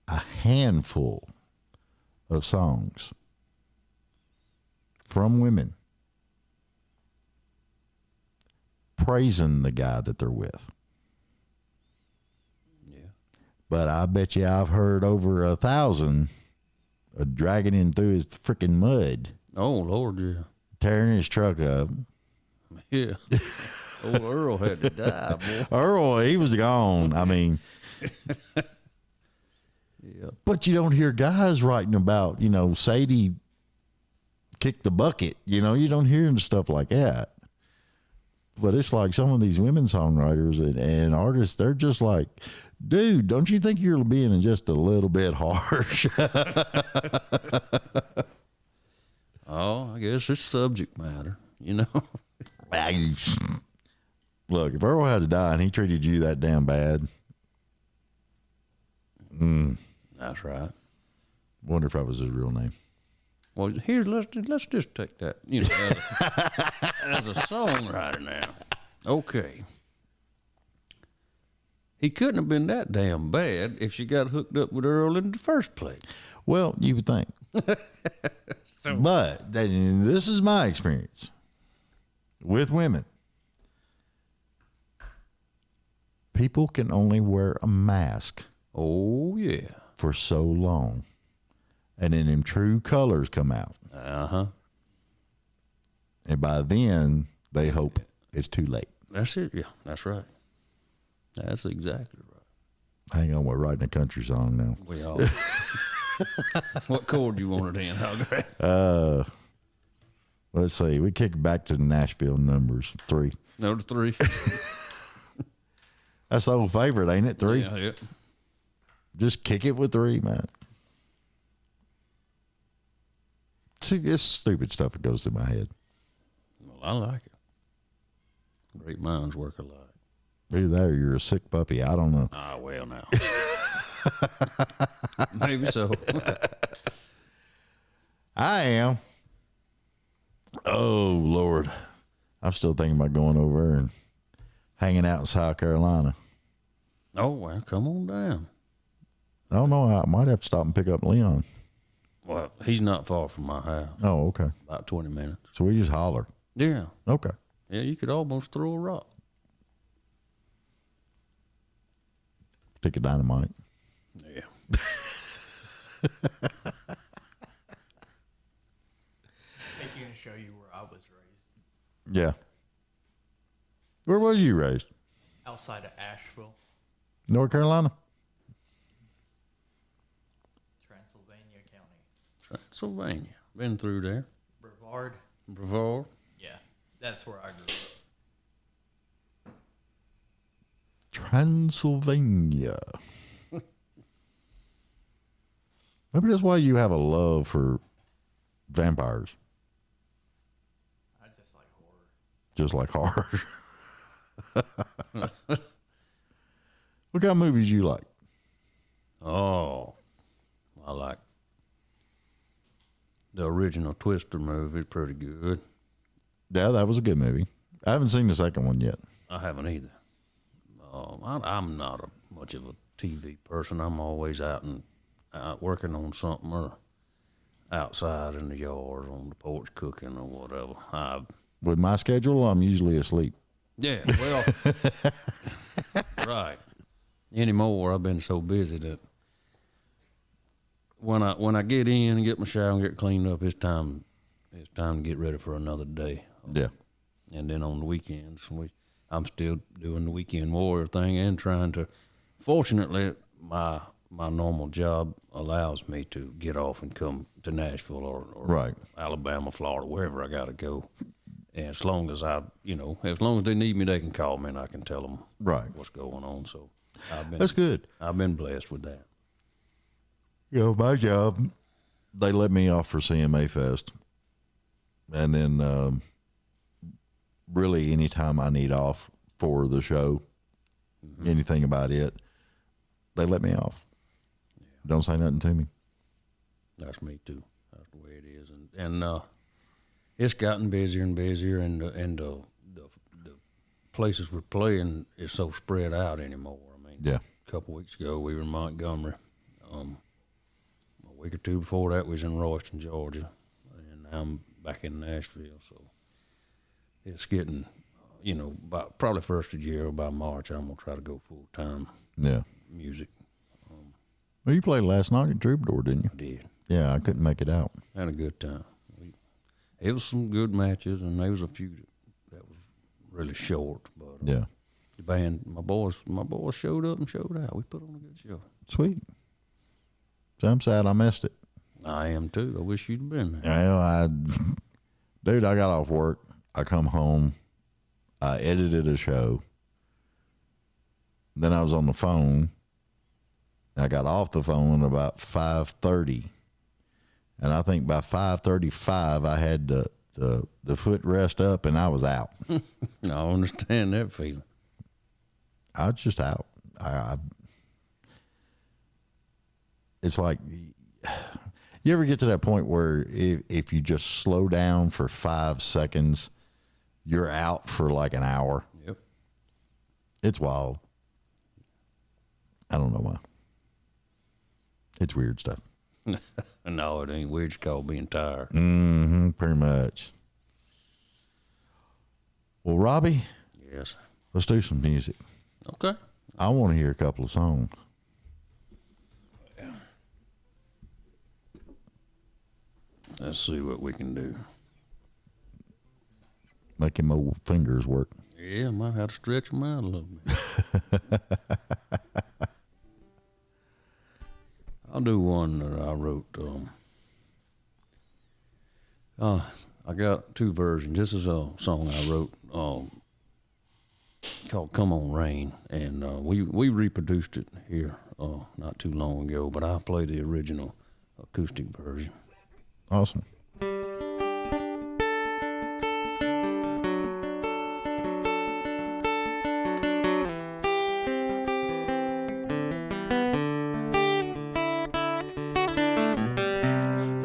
a handful of songs from women praising the guy that they're with. yeah, But I bet you I've heard over 1,000 dragging him through his freaking mud, oh Lord, yeah, tearing his truck up. yeah. Old Earl had to die, boy. Earl, he was gone. I mean, Yeah, but you don't hear guys writing about, Sadie kicked the bucket. You don't hear stuff like that. But it's like some of these women songwriters and artists, they're just like, dude, don't you think you're being just a little bit harsh? oh, I guess it's subject matter, Look, if Earl had to die and he treated you that damn bad, That's right. wonder if that was his real name. Well, here, let's just take that, as a songwriter now. Okay. He couldn't have been that damn bad if she got hooked up with Earl in the first place. Well, you would think. But this is my experience with women. People can only wear a mask Oh, yeah. for so long. And then them true colors come out. Uh-huh. And by then, they hope it's too late. That's it. Yeah, that's right. That's exactly right. Hang on, we're writing a country song now. We all. What chord you want it in? Okay. Let's see. We kick back to the Nashville numbers 3. No, the 3. That's the old favorite, ain't it? 3. Yeah. Just kick it with 3, man. See, it's stupid stuff that goes through my head. Well, I like it. Great minds work alike. Either that or you're a sick puppy. I don't know. Ah, well, now. Maybe so. I am. Oh, Lord. I'm still thinking about going over there and hanging out in South Carolina. Oh, well, come on down. I don't know. I might have to stop and pick up Leon. Well, he's not far from my house. Oh, okay. About 20 minutes. So we just holler. Yeah. Okay. Yeah, you could almost throw a rock. Stick a dynamite. Yeah. Take you and show you where I was raised. Yeah. Where was you raised? Outside of Asheville, North Carolina? Transylvania County. Pennsylvania. Been through there. Brevard. Brevard. Yeah, that's where I grew up. Transylvania. Maybe that's why you have a love for vampires. I just like horror. Just like horror. What kind of movies you like? Oh, I like the original Twister movie. It's pretty good. Yeah, that was a good movie. I haven't seen the second one yet. I haven't either. I'm not much of a TV person. I'm always out working on something or outside in the yard on the porch cooking or whatever. With my schedule, I'm usually asleep. Yeah, well, right. Anymore, I've been so busy that when I get in and get my shower and get cleaned up, it's time to get ready for another day. Yeah. And then on the weekends, I'm still doing the weekend warrior thing and trying to. Fortunately, my normal job allows me to get off and come to Nashville or Right. Alabama, Florida, wherever I got to go. And as long as as long as they need me, they can call me and I can tell them Right. what's going on. So That's good. I've been blessed with that. You know, my job, they let me off for CMA Fest. And then really anytime I need off for the show, anything about it, they let me off. Yeah. Don't say nothing to me. That's me too. That's the way it is. And it's gotten busier and busier, and the places we're playing is so spread out anymore. I mean, Yeah. a couple weeks ago we were in Montgomery. A week or two before that we was in Royston, Georgia, and now I'm back in Nashville. So it's getting, about probably first of the year or by March, I'm gonna try to go full time Yeah. music. Well, you played last night at Troubadour, didn't you? I did. Yeah, I couldn't make it out. Had a good time. It was some good matches, and there was a few that was really short. But Yeah. the band, my boys showed up and showed out. We put on a good show. Sweet. So I'm sad I missed it. I am too. I wish you'd been there. Well, dude, I got off work. I come home. I edited a show. Then I was on the phone. I got off the phone about 5:30. And I think by 5:35, I had the footrest up and I was out. I understand that feeling. I was just out. It's like, you ever get to that point where if you just slow down for 5 seconds, you're out for like an hour? Yep. It's wild. I don't know why. It's weird stuff. No, it ain't weird. It's called being tired. Mm-hmm, pretty much. Well, Robbie, Yes. let's do some music. Okay. I want to hear a couple of songs. Let's see what we can do. Make him old fingers work. Yeah, I might have to stretch them out a little bit. I'll do one that I wrote. I got two versions. This is a song I wrote called "Come On Rain," and we reproduced it here not too long ago. But I play the original acoustic version. Awesome.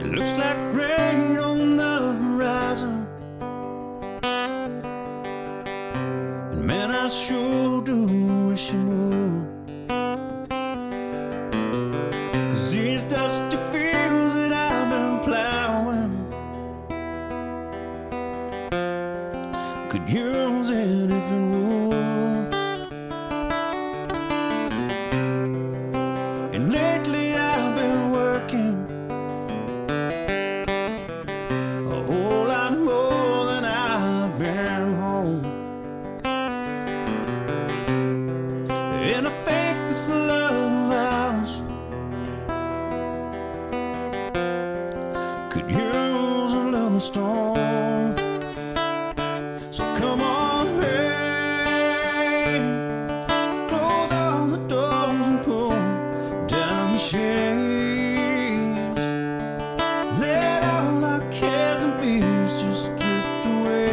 It looks like rain on the horizon, and man, I sure do wish it would. 'Cause these dusty fields that I've been plowing could use it if it would. And lately I've been working a whole lot more than I've been home. And I think this love house could use a little storm. So come on, rain, close all the doors and pull down the shades. Let all our cares and fears just drift away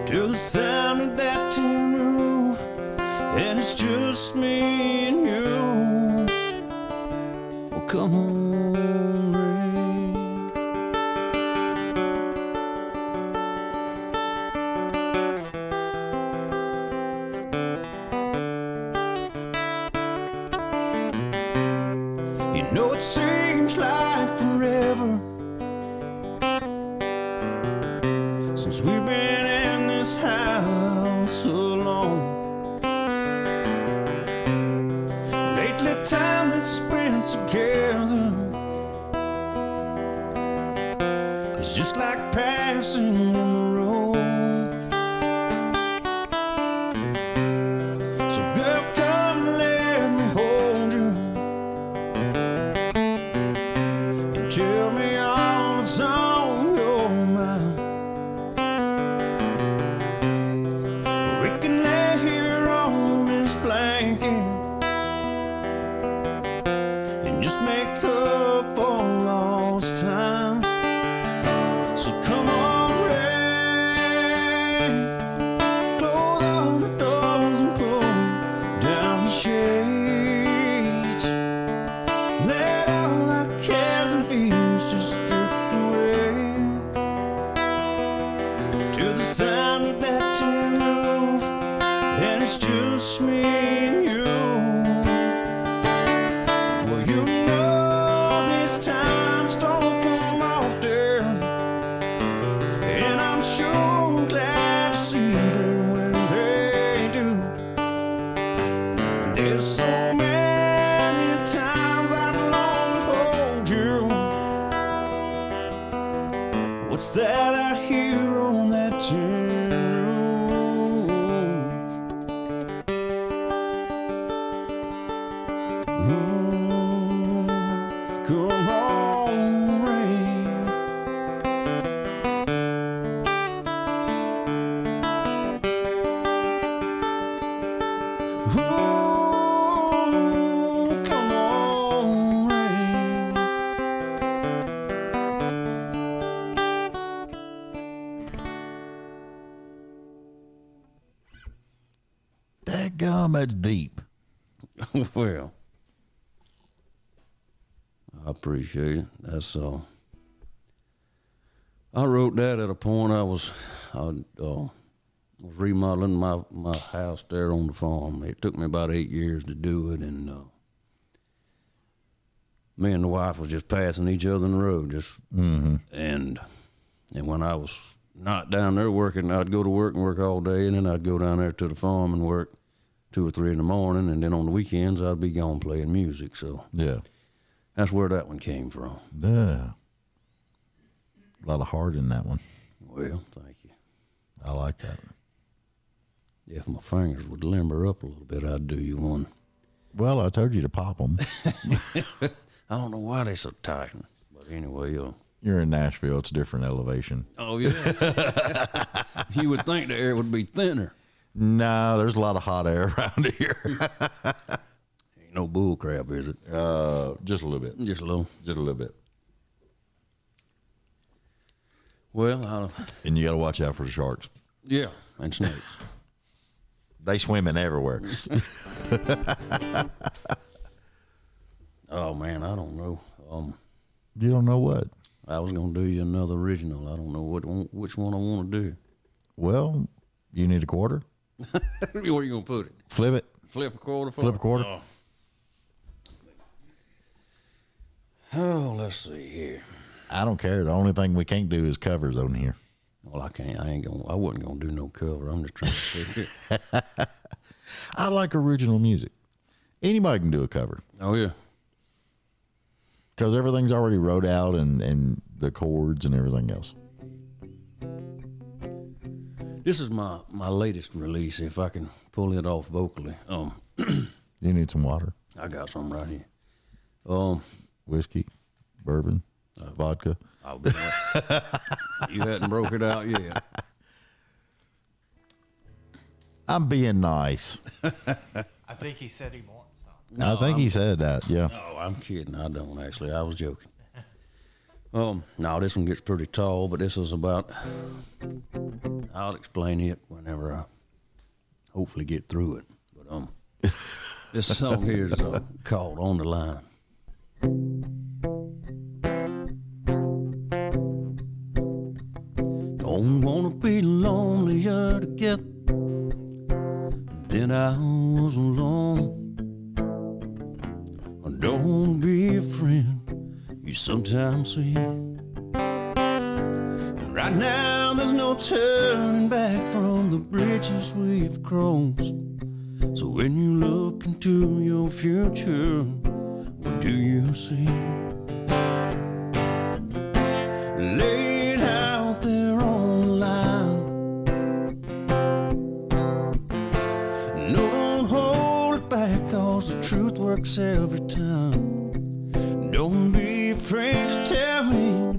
to the sound of that tin roof, and it's just me and you. Well, come on, rain. You know it seems like forever since we've been in this house so long. Lately time we spent together is just like passing in the road. So girl, come and let me hold you and tell me all that's on your mind. We can lay here on this blanket and just make up for lost time. So come on, rain, close all the doors and pull down the shades. Let all our cares and fears just drift away to the sound of that tin roof, and it's just me and you. Well, you know these times don't come often, and I'm sure glad to see them when they do. And there's so many times I'd long to hold you. What's that I hear on that tin roof? Come on, rain. Ooh, come on, rain. That gum, that's deep. Well, I appreciate it. That's I wrote that at a point I was remodeling my house there on the farm. It took me about 8 years to do it, and me and the wife was just passing each other in the road, just and when I was not down there working, I'd go to work and work all day, and then I'd go down there to the farm and work 2 or 3 in the morning, and then on the weekends I'd be gone playing music. So Yeah. that's where that one came from. Yeah. A lot of heart in that one. Well, thank you. I like that. If my fingers would limber up a little bit, I'd do you one. Well, I told you to pop them. I don't know why they're so tight, but anyway, You're in Nashville. It's a different elevation. Oh, yeah. You would think the air would be thinner. No, there's a lot of hot air around here. Ain't no bull crap, is it? Just a little bit. Just a little. Just a little bit. Well, And you got to watch out for the sharks. yeah, and snakes. They swimming everywhere. Oh, man, I don't know. You don't know what? I was going to do you another original. I don't know which one I want to do. Well, you need a quarter. Where you going to put it? Flip it. Flip a quarter for Flip a it? quarter. Oh, let's see here. I don't care. The only thing we can't do is covers on here. Well, I can't. I wasn't going to do no cover. I'm just trying to pick it. I like original music. Anybody can do a cover Oh, yeah. because everything's already wrote out and the chords and everything else. This is my latest release, if I can pull it off vocally. You need some water, I got some right here. whiskey, bourbon, vodka. I'll be right. You hadn't broke it out yet. I'm being nice. I think he said he wants some. I think he said that. Yeah. No, I'm kidding. I don't actually. I was joking. No, this one gets pretty tall, but this is about. I'll explain it whenever I hopefully get through it. But this song here is called "On the Line." Don't wanna be lonelier together than I was alone. Don't be a friend you sometimes see. Right now there's no turning back from the bridges we've crossed. So when you look into your future, what do you see? Laid out there on the line. No, don't hold it back, 'cause the truth works every time. Don't be afraid to tell me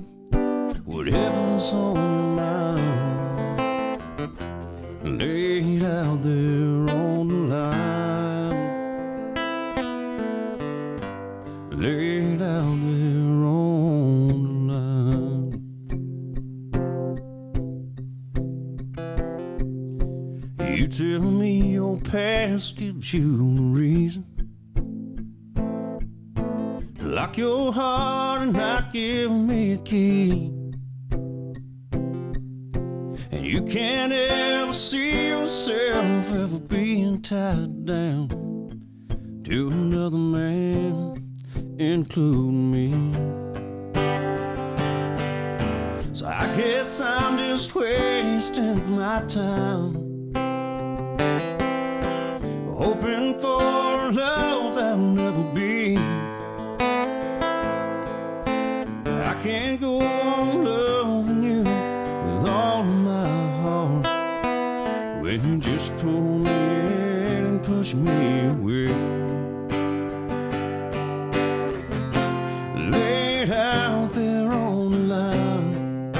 whatever's on your mind. Laid out there on the line. Laid out there on the line. You tell me your past gives you a reason. Lock your heart and not give me a key. And you can't ever see yourself ever being tied down to another man, including me. So I guess I'm just wasting my time, hoping for a love that'll never be. I can't go on loving you with all of my heart when you just pull me in and push me away. Laid out there on the line.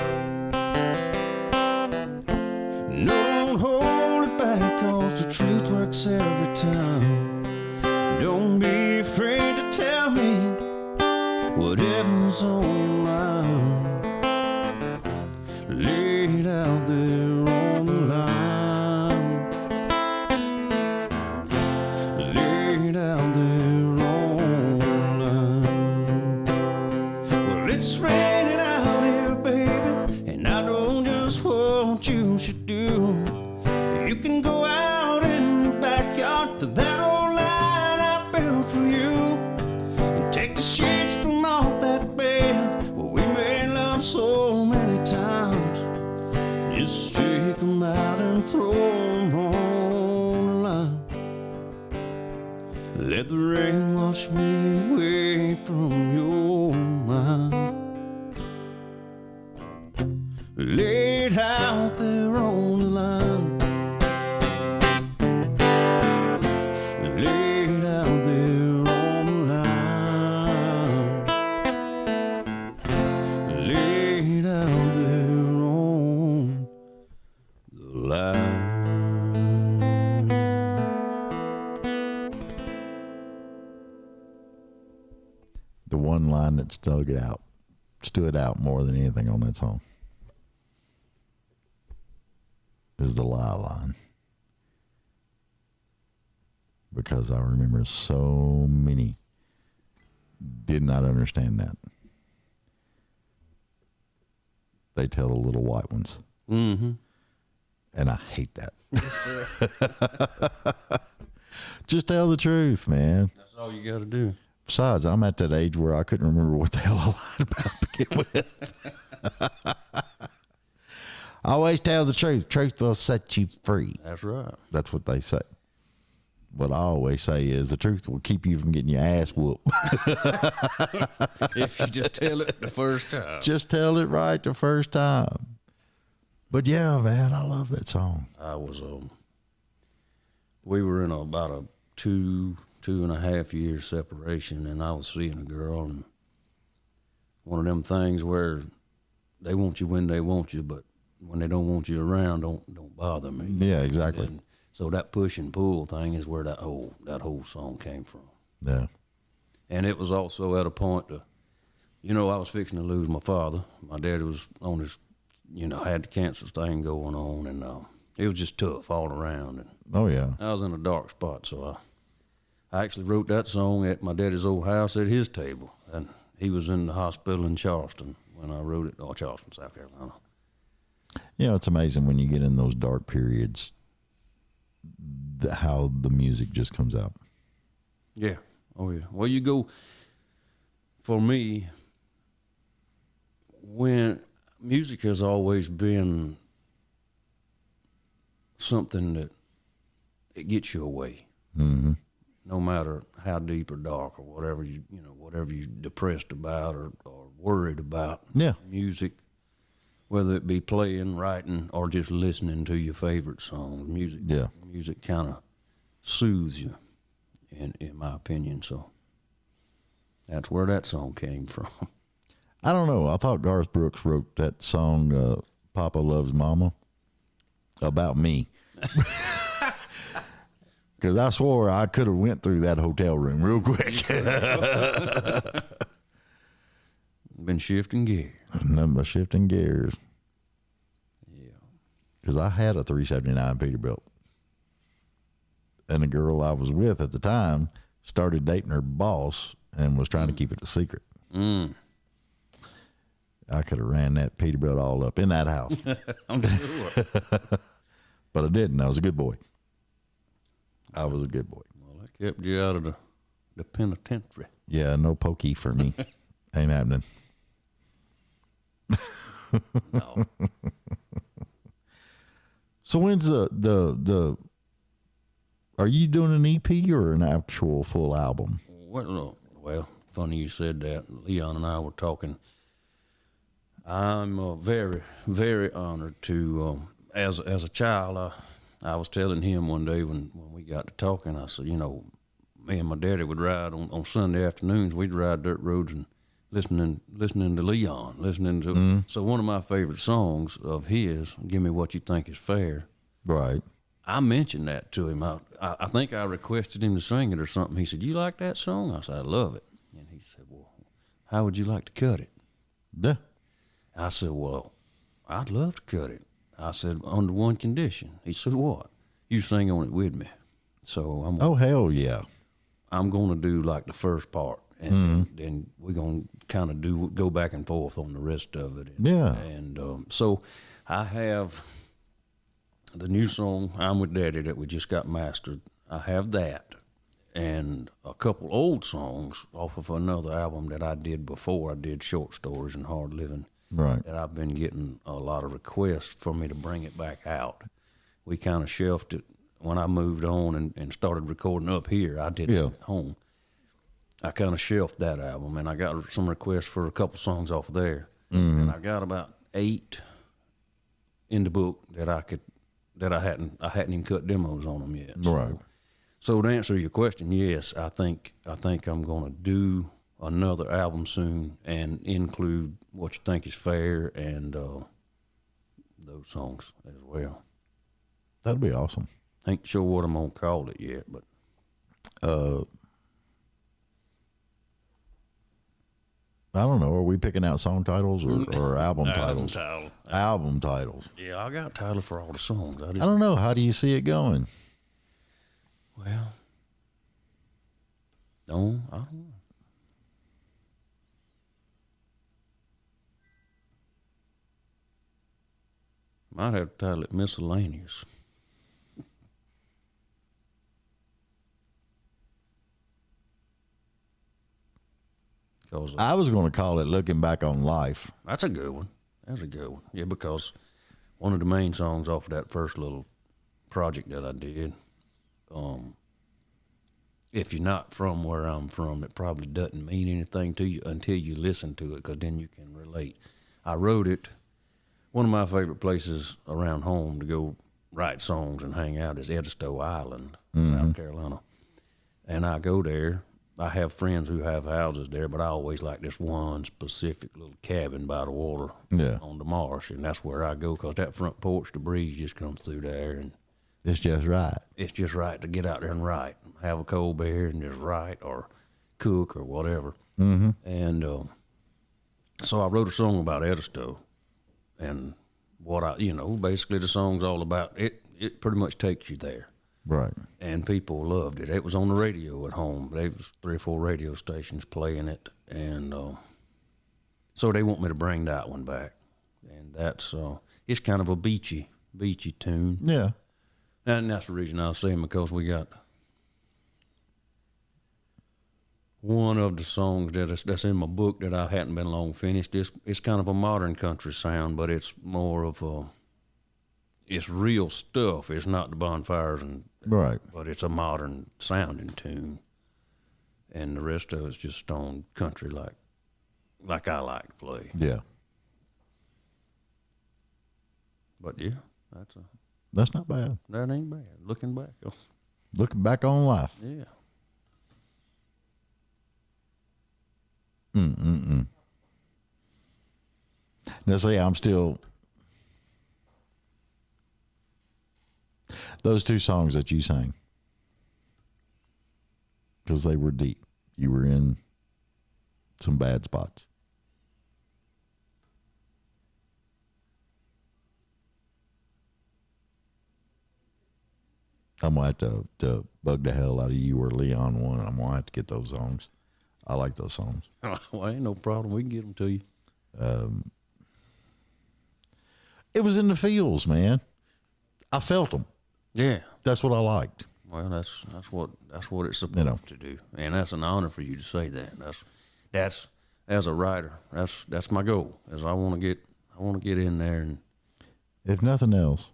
No, don't hold it back, 'cause the truth works every time. Don't be afraid to tell me whatever's on your mind. Laid out there on the line. Laid out there on the line. Well, it's raining out here, baby, and I know just what you should do. You can go out in the backyard to that old line I built for you, and take the sheets from off that bed where we made love so many times. Just take them out and throw them on the line. Let the rain wash me away from your mind. Laid out there on the line. Laid out there on the line. Laid the one line that stood out more than anything on that song is the lie line. Because I remember so many did not understand that. They tell the little white ones. Mm-hmm. And I hate that. Yes, sir. Just tell the truth, man. That's all you got to do. Besides, I'm at that age where I couldn't remember what the hell I lied about to begin with. Always tell the truth. Truth will set you free. That's right. That's what they say. What I always say is the truth will keep you from getting your ass whooped. If you just tell it the first time. Just tell it right the first time. But yeah, man, I love that song. I was, we were in about a 2.5 year separation, and I was seeing a girl, and one of them things where they want you when they want you, but when they don't want you around, don't bother me. Yeah, exactly. And so that push and pull thing is where that whole song came from. Yeah. And it was also at a point to, I was fixing to lose my father. My daddy was on his, had the cancer thing going on, and it was just tough all around. And Oh, yeah. I was in a dark spot, so I actually wrote that song at my daddy's old house at his table, and he was in the hospital in Charleston when I wrote it. Charleston, South Carolina. It's amazing when you get in those dark periods, how the music just comes out. Yeah. Oh, yeah. Well, you go, for me, when music has always been something that it gets you away. Mm-hmm. No matter how deep or dark or whatever whatever you're depressed about or worried about. Yeah. Music, whether it be playing, writing, or just listening to your favorite songs, music kind of soothes you, in my opinion. So that's where that song came from. I don't know. I thought Garth Brooks wrote that song, Papa Loves Mama, about me. Because I swore I could have went through that hotel room real quick. Been shifting gears. Nothing but shifting gears. Yeah. Because I had a 379 Peterbilt. And the girl I was with at the time started dating her boss and was trying to keep it a secret. Mm. I could have ran that Peterbilt all up in that house. I'm sure. But I didn't. I was a good boy. I was a good boy. Well, that kept you out of the penitentiary. Yeah, no pokey for me. Ain't happening. No. So when's the are you doing an EP or an actual full album? Well, funny you said that. Leon and I were talking. I'm very, very honored to, as a child, I was telling him one day when we got to talking, I said, me and my daddy would ride on Sunday afternoons. We'd ride dirt roads and listening to Leon, listening to. So one of my favorite songs of his, "Give Me What You Think Is Fair." Right. I mentioned that to him. I think I requested him to sing it or something. He said, "You like that song?" I said, "I love it." And he said, "Well, how would you like to cut it?" Yeah. I said, "Well, I'd love to cut it." I said, "Under one condition." He said, "What?" "You sing on it with me." So Oh, hell yeah. I'm going to do like the first part, and then we're going to kind of go back and forth on the rest of it. Yeah. And so I have the new song, "I'm With Daddy," that we just got mastered. I have that and a couple old songs off of another album that I did before. I did Short Stories and Hard Living. Right. That I've been getting a lot of requests for me to bring it back out. We kind of shelved it when I moved on and started recording up here. I did it at home. I kind of shelved that album, and I got some requests for a couple songs off there. And I got about 8 in the book that I hadn't even cut demos on them yet. Right. So to answer your question, yes, I think I'm going to do another album soon and include What You Think Is Fair and those songs as well. That'd be awesome. Ain't sure what I'm gonna call it yet, but I don't know. Are we picking out song titles or album titles? Title. Album titles. Yeah, I got titles for all the songs. I don't know. How do you see it going? Well, I don't know. Might have to title it Miscellaneous. Cause I was going to call it Looking Back on Life. that's a good one. That's a good one. Yeah, because one of the main songs off of that first little project that I did, if you're not from where I'm from, it probably doesn't mean anything to you until you listen to it, because then you can relate. I wrote it. One of my favorite places around home to go write songs and hang out is Edisto Island, South Carolina. And I go there. I have friends who have houses there, but I always like this one specific little cabin by the water on the marsh, and that's where I go, because that front porch, the breeze just comes through there, and It's just right. it's just right to get out there and write, have a cold beer and just write or cook or whatever. Mm-hmm. And so I wrote a song about Edisto, and basically the song's all about it. It pretty much takes you there. Right. And people loved it. It was on the radio at home. There was 3 or 4 radio stations playing it, and so they want me to bring that one back. And that's it's kind of a beachy tune. Yeah. And that's the reason I was saying, because we got one of the songs that's in my book that I hadn't been long finished. It's kind of a modern country sound, but it's more of it's real stuff. It's not the bonfires Right. but it's a modern sounding tune, and the rest of it's just stone country like I like to play. Yeah. But yeah, That's not bad. that ain't bad. Looking back, Looking Back on Life. yeah. Now, see, I'm still... Those 2 songs that you sang, because they were deep. You were in some bad spots. I'm going to have to bug the hell out of you or Leon one. I'm going to have to get those songs. I like those songs. Well, ain't no problem. We can get them to you. It was in the feels, man. I felt them. Yeah. That's what I liked. Well, that's what it's supposed to do, and that's an honor for you to say that. That's as a writer. That's my goal. Is I want to get in there, and If nothing else,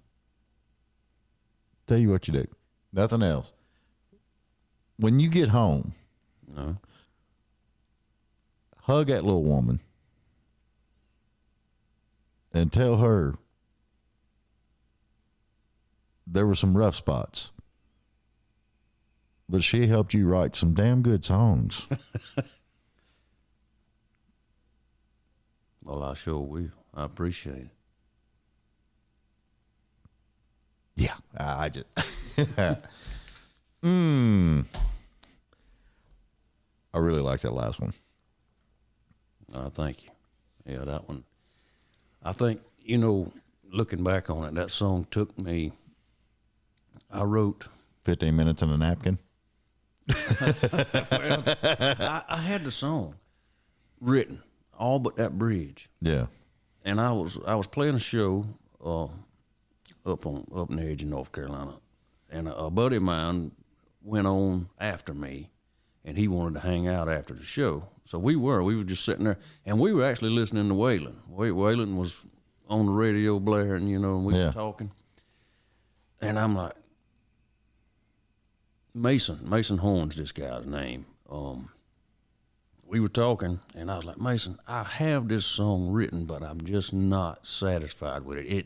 tell you what you do. Nothing else. When you get home, hug that little woman and tell her there were some rough spots, but she helped you write some damn good songs. well, I sure will. I appreciate it. Yeah, I just. I really like that last one. Thank you. Yeah, that one. I think, looking back on it, that song took me. I wrote 15 minutes in a napkin. I had the song written, all but that bridge. Yeah. And I was playing a show up in the edge of North Carolina, and a buddy of mine went on after me, and he wanted to hang out after the show. So we were just sitting there, and we were actually listening to Waylon. Waylon was on the radio blaring, and we were talking. And I'm like, Mason Horn's this guy's name. We were talking, and I was like, Mason, I have this song written, but I'm just not satisfied with it.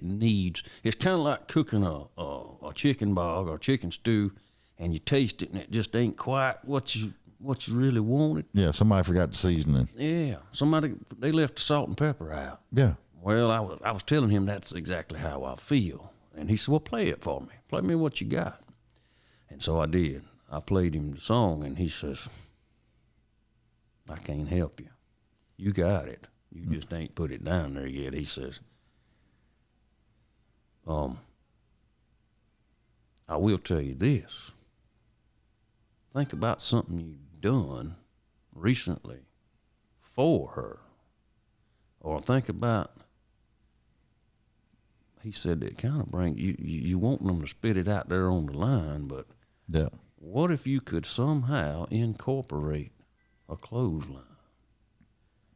It's kind of like cooking a chicken bog or chicken stew, and you taste it, and it just ain't quite what you really wanted. Yeah, somebody forgot the seasoning. Yeah, they left the salt and pepper out. Yeah. Well, I was telling him that's exactly how I feel. And he said, well, play it for me. Play me what you got. And so I did. I played him the song, and he says, I can't help you. You got it. You just ain't put it down there yet. He says, I will tell you this. Think about something you've done recently for her. Or think about, he said, it kind of brings, you want them to spit it out there on the line, but Yeah. what if you could somehow incorporate a clothesline?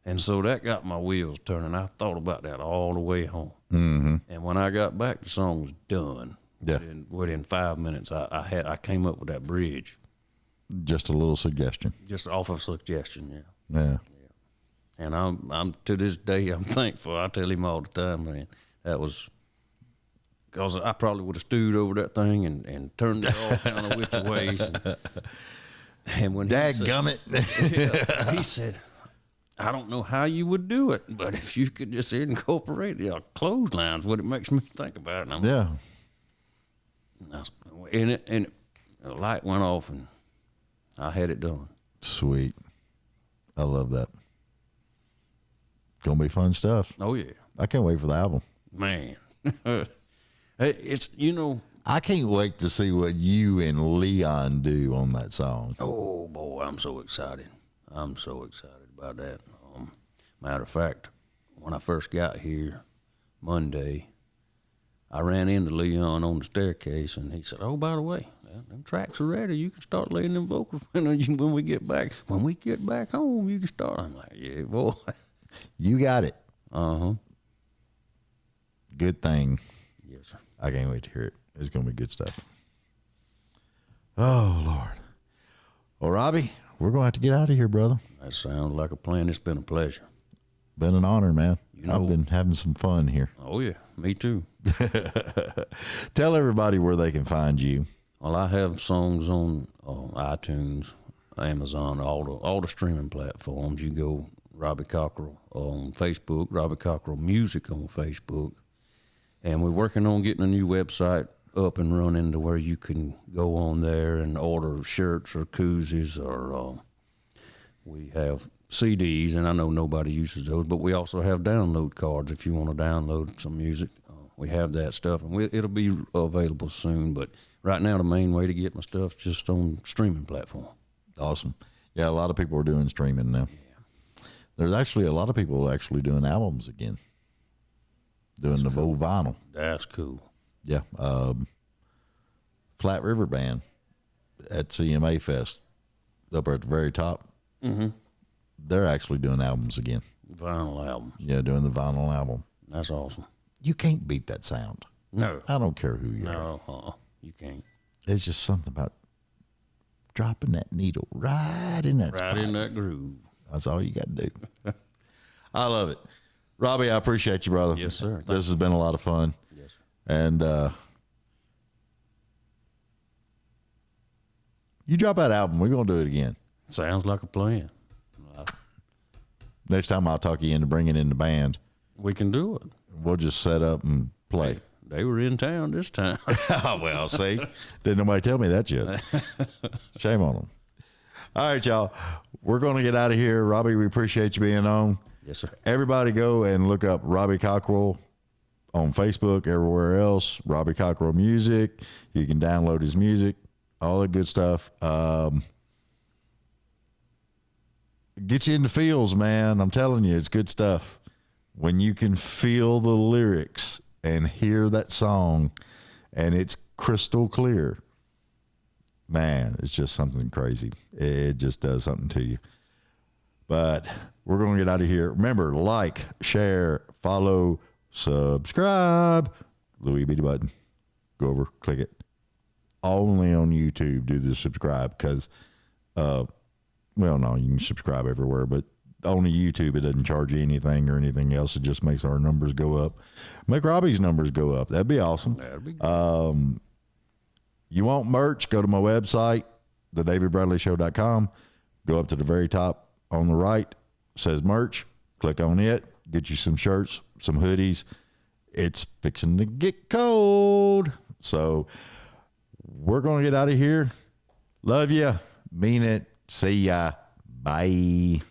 And so that got my wheels turning. I thought about that all the way home. Mm-hmm. And when I got back, the song was done. Yeah. Within 5 minutes, I came up with that bridge. Just a little suggestion. Just off of suggestion, yeah. Yeah. And I'm to this day, I'm thankful. I tell him all the time, man. That was because I probably would have stewed over that thing and turned it all kind of which ways. And when Dadgummit. he said, I don't know how you would do it, but if you could just incorporate the clotheslines, what it makes me think about it. And Yeah. and the light went off, and I had it done. Sweet. I love that. Gonna be fun stuff. Oh, yeah. I can't wait for the album. Man. It's, I can't wait to see what you and Leon do on that song. oh, boy, I'm so excited. I'm so excited about that. Matter of fact, when I first got here Monday, I ran into Leon on the staircase, and he said, oh, by the way, them tracks are ready. You can start laying them vocals when we get back. When we get back home, you can start. I'm like, yeah, boy. You got it. Uh-huh. Good thing. Yes, sir. I can't wait to hear it. It's gonna be good stuff. Oh, Lord. Well, Robbie, we're gonna have to get out of here, brother. That sounds like a plan. It's been a pleasure. Been an honor, man. You know- I've been having some fun here. Oh, yeah, me too. Tell everybody where they can find you. Well, I have songs on iTunes, Amazon, all the streaming platforms. You go Robbie Cockrell on Facebook, Robbie Cockrell Music on Facebook, and we're working on getting a new website up and running to where you can go on there and order shirts or koozies, or we have CDs, and I know nobody uses those, but we also have download cards if you want to download some music. We have that stuff, and it'll be available soon, but right now the main way to get my stuff is just on streaming platform. Awesome. Yeah, a lot of people are doing streaming now. Yeah. There's actually a lot of people actually doing albums again. Doing the full vinyl. That's cool. Yeah. Flat River Band at CMA Fest up at the very top. Mm-hmm. They're actually doing albums again. Vinyl albums. Yeah, doing the vinyl album. That's awesome. You can't beat that sound. No. I don't care who you are. No, you can't. There's just something about dropping that needle right in that spot. Right in that groove. That's all you got to do. I love it. Robbie, I appreciate you, brother. Yes, sir. This has been a lot of fun. Yes, sir. And you drop that album, we're going to do it again. Sounds like a plan. Next time I'll talk you into bringing in the band. We can do it. We'll just set up and play. They were in town this time. Well, see, didn't nobody tell me that yet. Shame on them. All right, y'all. We're going to get out of here. Robbie, we appreciate you being on. Yes, sir. Everybody go and look up Robbie Cockrell on Facebook, everywhere else. Robbie Cockrell Music. You can download his music, all that good stuff. Get you in the feels, man. I'm telling you, it's good stuff. When you can feel the lyrics and hear that song and it's crystal clear, man, it's just something crazy. It just does something to you. But we're going to get out of here. Remember, like, share, follow, subscribe. Louis Beatty button. Go over, click it. Only on YouTube do the subscribe because, well, no, you can subscribe everywhere, but only YouTube, it doesn't charge you anything or anything else. It just makes our numbers go up. Make Robbie's numbers go up. That'd be awesome. That'd be good. You want merch, go to my website, thedavidbradleyshow.com. Go up to the very top on the right, says merch. Click on it. Get you some shirts, some hoodies. It's fixing to get cold. So we're going to get out of here. Love you. Mean it. See ya. Bye.